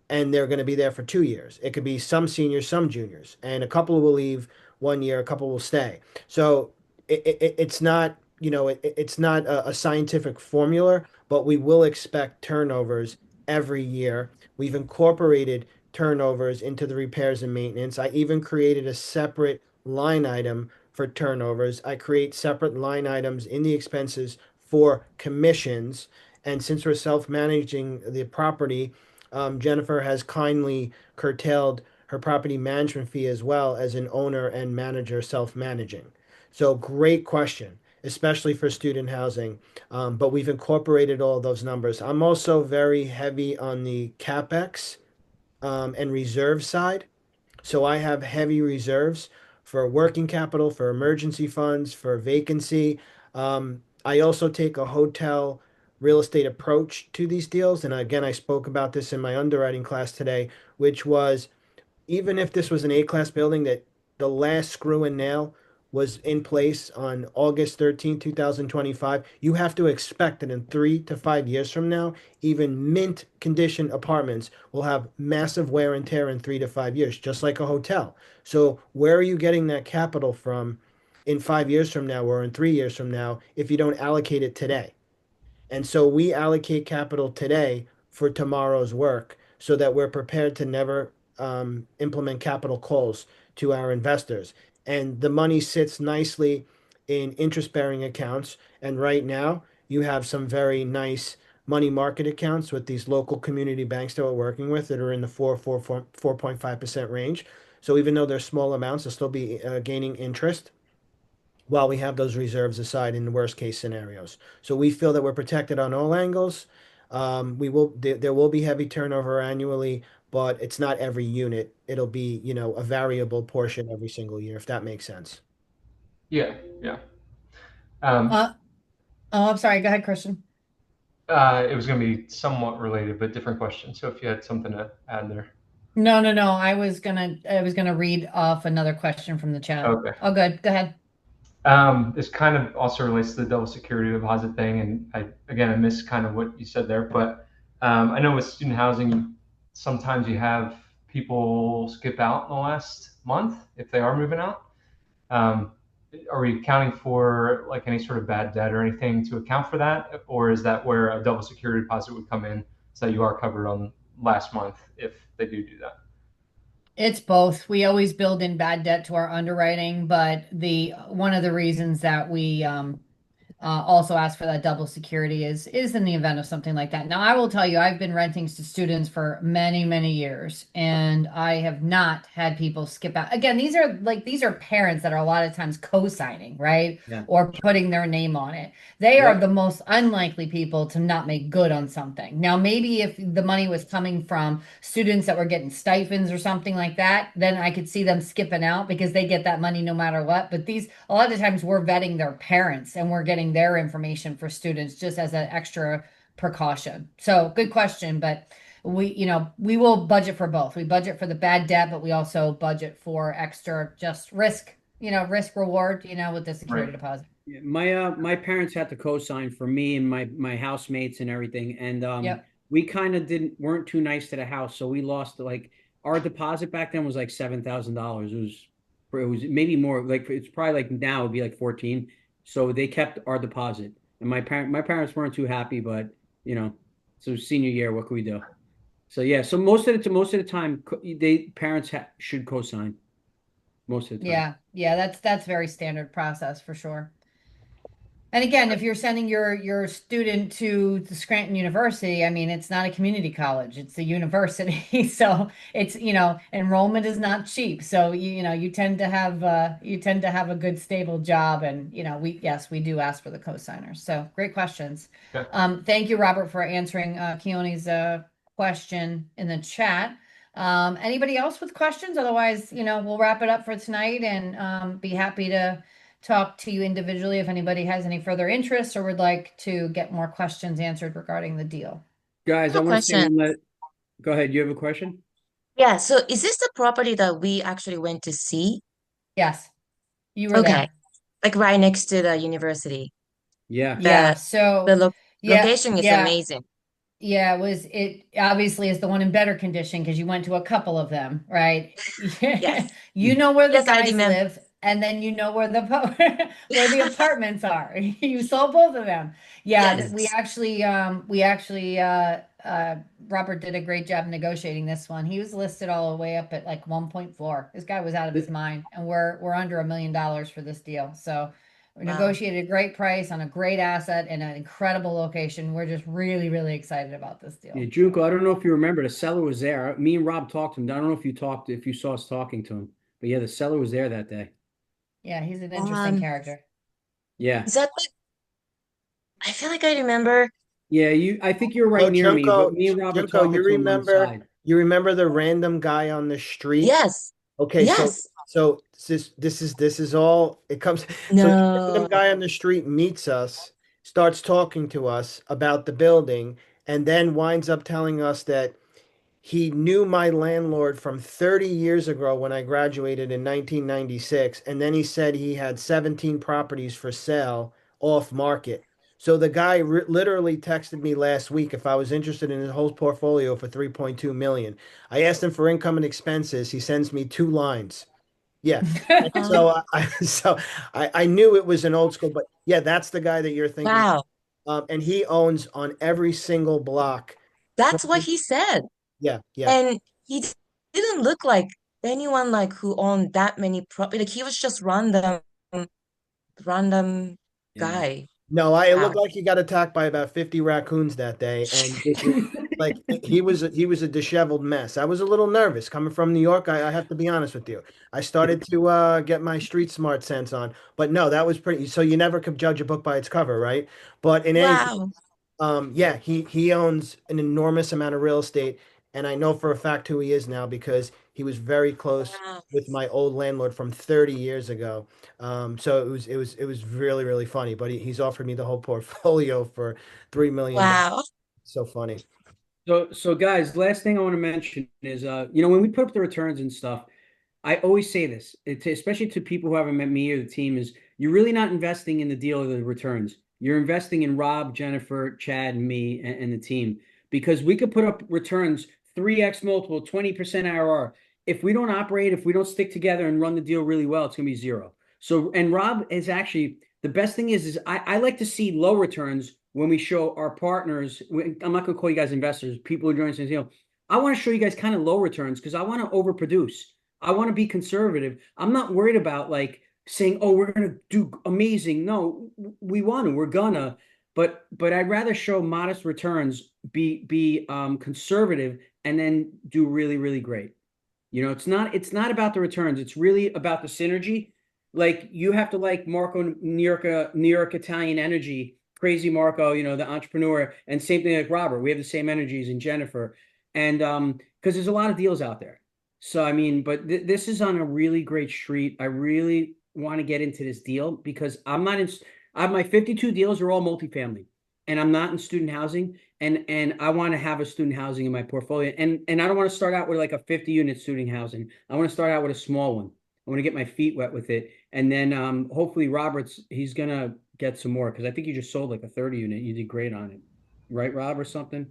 and they're going to be there for 2 years. It could be some seniors, some juniors, and a couple will leave 1 year, a couple will stay. So it's not, it's not a scientific formula, but we will expect turnovers every year. We've incorporated turnovers into the repairs and maintenance. I even created a separate line item for turnovers. I create separate line items in the expenses for commissions. And since we're self-managing the property, Jennifer has kindly curtailed her property management fee as well as an owner and manager self-managing. So great question, especially for student housing. But we've incorporated all those numbers. I'm also very heavy on the CapEx and reserve side. So I have heavy reserves for working capital, for emergency funds, for vacancy. I also take a hotel real estate approach to these deals. And again, I spoke about this in my underwriting class today, which was even if this was an A-class building that the last screw and nail was in place on August 13th, 2025, you have to expect that in 3 to 5 years from now, even mint condition apartments will have massive wear and tear in 3 to 5 years, just like a hotel. So where are you getting that capital from in 5 years from now or in 3 years from now if you don't allocate it today? And so we allocate capital today for tomorrow's work so that we're prepared to never implement capital calls to our investors. And the money sits nicely in interest-bearing accounts. And right now, you have some very nice money market accounts with these local community banks that we're working with that are in the 4.5% range. So even though they're small amounts, they'll still be gaining interest while we have those reserves aside in the worst case scenarios. So we feel that we're protected on all angles. There will be heavy turnover annually, but it's not every unit. It'll be, a variable portion every single year, if that makes sense.
Yeah, yeah. Um,
Uh, oh, I'm sorry. Go ahead, Christian.
it was going to be somewhat related, but different question. So if you had something to add there.
No, no, no. I was gonna read off another question from the chat.
Okay.
Oh, good. Go ahead.
This kind of also relates to the double security deposit thing, and I missed kind of what you said there, but I know with student housing, sometimes you have people skip out in the last month if they are moving out. Um, are we accounting for like any sort of bad debt or anything to account for that, or is that where a double security deposit would come in so that you are covered on last month if they do that?
It's both. We always build in bad debt to our underwriting, but the one of the reasons that we also ask for that double security is in the event of something like that. Now, I will tell you, I've been renting to students for many, many years, and I have not had people skip out. Again, these are parents that are a lot of times co-signing, right?
Yeah.
Or putting their name on it. They are
Yep.
the most unlikely people to not make good on something. Now, maybe if the money was coming from students that were getting stipends or something like that, then I could see them skipping out because they get that money no matter what. But these, a lot of times we're vetting their parents and we're getting their information for students just as an extra precaution. So good question, but we will budget for both. We budget for the bad debt, but we also budget for extra just risk, risk reward, with the security
Right.
deposit.
Yeah, my parents had to co-sign for me and my housemates and everything, and
Yep.
we kind of didn't weren't too nice to the house, so we lost like our deposit back then was like $7,000. It was maybe more, like it's probably like now it'd be like 14. So they kept our deposit. And my parents weren't too happy, but you know, so senior year, what could we do? So yeah, so most of the time they parents should co-sign most of the time.
Yeah, yeah, that's very standard process for sure. And again, if you're sending your student to the Scranton University, I mean, it's not a community college, it's a university. So it's, enrollment is not cheap. So you tend to have a good stable job. And we do ask for the cosigners. So great questions.
Okay.
Thank you, Robert, for answering Keone's question in the chat. Anybody else with questions? Otherwise, we'll wrap it up for tonight and be happy to talk to you individually if anybody has any further interest or would like to get more questions answered regarding the deal.
Guys, I
have a
want to say
question.
go ahead. You have a question?
Yeah, so is this the property that we actually went to see?
Yes, you were
Okay,
there.
like right next to the university.
Yeah.
Yeah,
The the
so
lo
yeah,
location is
yeah.
amazing.
Yeah, it obviously is the one in better condition because you went to a couple of them, right?
Yes.
You know where the
Yes, I
guys
remember.
live, and then you know where where the apartments are. You saw both of them. Yeah, we
Yes.
actually Robert did a great job negotiating this one. He was listed all the way up at like 1.4. This guy was out of his mind, and we're under $1 million for this deal. So we
Wow.
negotiated a great price on a great asset in an incredible location. We're just really, really excited about this
Yeah,
deal.
Junko, I don't know if you remember, the seller was there. Me and Rob talked to him. I don't know if you saw us talking to him, but yeah, the seller was there that day.
Yeah, he's an interesting
Um,
character.
Yeah.
is that like I feel like I remember.
Yeah, I think you're right
So
near me, but
Junko,
me and Rob are
Junko,
talking to him on the side.
you remember the random guy on the street?
Yes.
Okay,
Yes.
so this is all it comes. So this random
No.
guy on the street meets us, starts talking to us about the building, and then winds up telling us that he knew my landlord from 30 years ago when I graduated in 1996, and then he said he had 17 properties for sale off market. So the guy literally texted me last week if I was interested in his whole portfolio for 3.2 million. I asked him for income and expenses. He sends me two lines. Yeah. And so
Um,
I knew it was an old school, but yeah, that's the guy that you're thinking.
wow.
And he owns on every single block.
That's what
20,
he said.
yeah, yeah.
And he didn't look like anyone like who owned that many property. Like he was just random
Yeah.
guy.
No, it looked
Wow.
like he got attacked by about 50 raccoons that day, and this is like he was a disheveled mess. I was a little nervous coming from New York. I have to be honest with you. I started to get my street smart sense on, but no, that was pretty. So you never could judge a book by its cover, right? But in any case,
Wow.
yeah, he owns an enormous amount of real estate, and I know for a fact who he is now because he was very close
Wow.
with my old landlord from 30 years ago. So it was really really funny. But he's offered me the whole portfolio for $3 million.
Wow.
So funny.
So guys, last thing I want to mention is when we put up the returns and stuff, I always say this, especially to people who haven't met me or the team, is you're really not investing in the deal or the returns. You're investing in Rob, Jennifer, Chad, and me and the team because we could put up returns 3x multiple, 20% IRR. If we don't operate, if we don't stick together and run the deal really well, it's going to be zero. So, and Rob is actually the best thing is I like to see low returns when we show our partners. I'm not going to call you guys investors, people who join us, I want to show you guys kind of low returns because I want to overproduce. I want to be conservative. I'm not worried about like saying, "Oh, we're going to do amazing." No, we want to. We're gonna. But I'd rather show modest returns, be conservative, and then do really really great. It's not about the returns. It's really about the synergy. Like you have to like Marco New York Italian energy, crazy Marco, the entrepreneur, and same thing like Robert. We have the same energies in Jennifer, and because there's a lot of deals out there. So I mean, but this is on a really great street. I really want to get into this deal because I'm not in. I have my 52 deals are all multifamily, and I'm not in student housing. And I want to have a student housing in my portfolio. And I don't want to start out with like a 50 unit student housing. I want to start out with a small one. I want to get my feet wet with it. And then hopefully he's gonna get some more because I think you just sold like a 30 unit. You did great on it. Right, Rob, or something?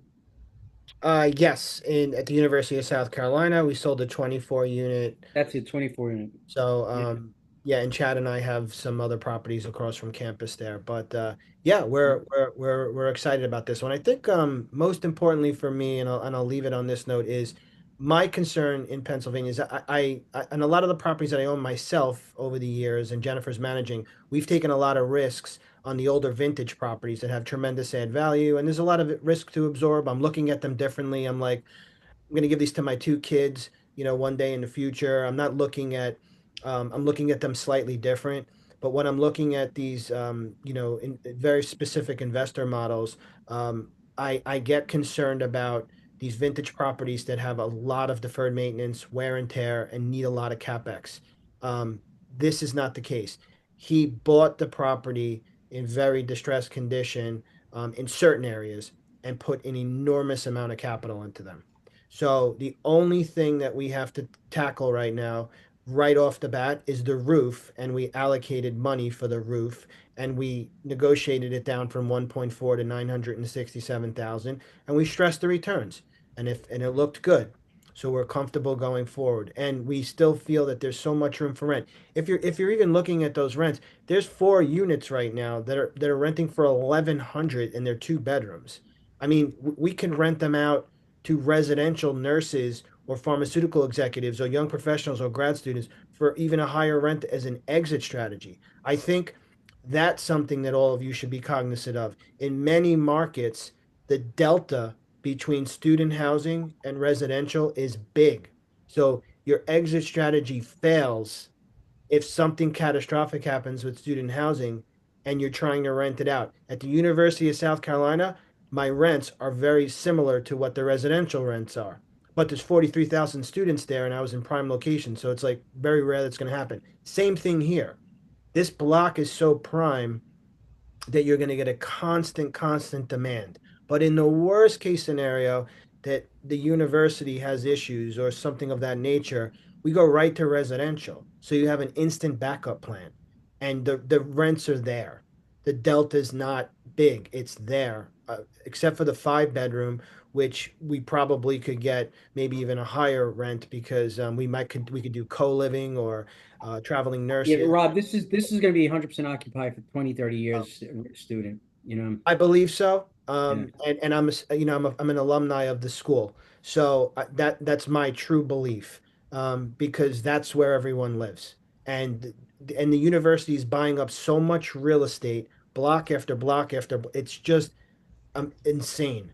Yes, in at the University of South Carolina, we sold a 24 unit.
That's it, 24 unit.
So,
Yeah.
yeah, and Chad and I have some other properties across from campus there. But yeah, we're excited about this one. I think most importantly for me, and I'll leave it on this note, is my concern in Pennsylvania is I and a lot of the properties that I own myself over the years, and Jennifer's managing, we've taken a lot of risks on the older vintage properties that have tremendous add value, and there's a lot of risk to absorb. I'm looking at them differently. I'm like, I'm going to give these to my two kids, one day in the future. I'm looking at them slightly different. But when I'm looking at these, in very specific investor models, I get concerned about these vintage properties that have a lot of deferred maintenance, wear and tear, and need a lot of capex. Um, this is not the case. He bought the property in very distressed condition, in certain areas, and put an enormous amount of capital into them. So the only thing that we have to tackle right now, right off the bat, is the roof, and we allocated money for the roof, and we negotiated it down from 1.4 to 967,000, and we stressed the returns, and it looked good. So we're comfortable going forward, and we still feel that there's so much room for rent. If you're even looking at those rents, there's 4 units right now that are renting for 1,100, and they're 2 bedrooms. I mean, we can rent them out to residential nurses or pharmaceutical executives or young professionals or grad students for even a higher rent as an exit strategy. I think that's something that all of you should be cognizant of. In many markets, the delta between student housing and residential is big. So your exit strategy fails if something catastrophic happens with student housing and you're trying to rent it out. At the University of South Carolina, my rents are very similar to what the residential rents are. But there's 43,000 students there, and I was in prime location. So it's like very rare that's going to happen. Same thing here. This block is so prime that you're going to get a constant demand. But in the worst case scenario that the university has issues or something of that nature, we go right to residential. So you have an instant backup plan, and the rents are there. The delta is not big, it's there, except for the 5 bedroom, which we probably could get maybe even a higher rent because we could do co-living or traveling
Yeah,
nurses.
Rob, this is going to be 100% occupied for 20, 30 years, student,
I believe so.
Yeah.
And I'm an alumni of the school, so that's my true belief. Because that's where everyone lives, and the university is buying up so much real estate, block after block after. It's just insane.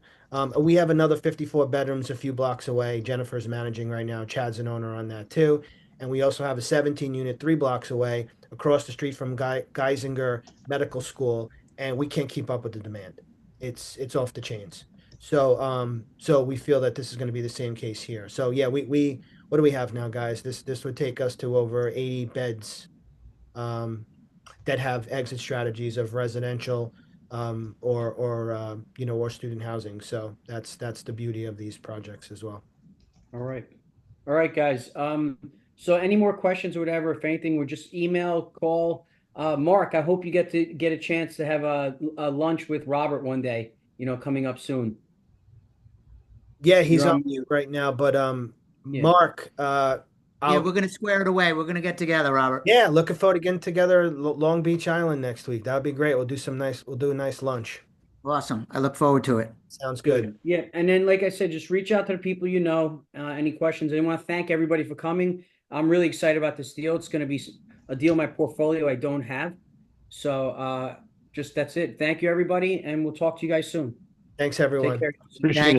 We have another 54 bedrooms a few blocks away. Jennifer's managing right now. Chad's an owner on that too. And we also have a 17 unit 3 blocks away across the street from Geisinger Medical School. And we can't keep up with the demand. It's off the chains. So we feel that this is going to be the same case here. So yeah, we what do we have now, guys? This would take us to over 80 beds. Um, that have exit strategies of residential, or student housing. So that's the beauty of these projects as well.
All right. All right, guys. So any more questions or whatever, if anything, we'll just email, call. Mark, I hope you get a chance to have a lunch with Robert one day, coming up soon.
Yeah, he's
You're
on
on
mute
mute.
right now, but
Yeah.
Mark,
Yeah, we're gonna square it away. We're gonna get together, Robert.
yeah, looking forward to getting together Long Beach Island next week. That would be great. We'll do a nice lunch.
Awesome. I look forward to it.
Sounds good.
Good. Yeah. And then, like I said, just reach out to the people any questions. I want to thank everybody for coming. I'm really excited about this deal. It's going to be a deal in my portfolio I don't have. So that's it. Thank you, everybody. And we'll talk to you guys soon.
Thanks,
Take
everyone.
care.
Appreciate
Thank
it.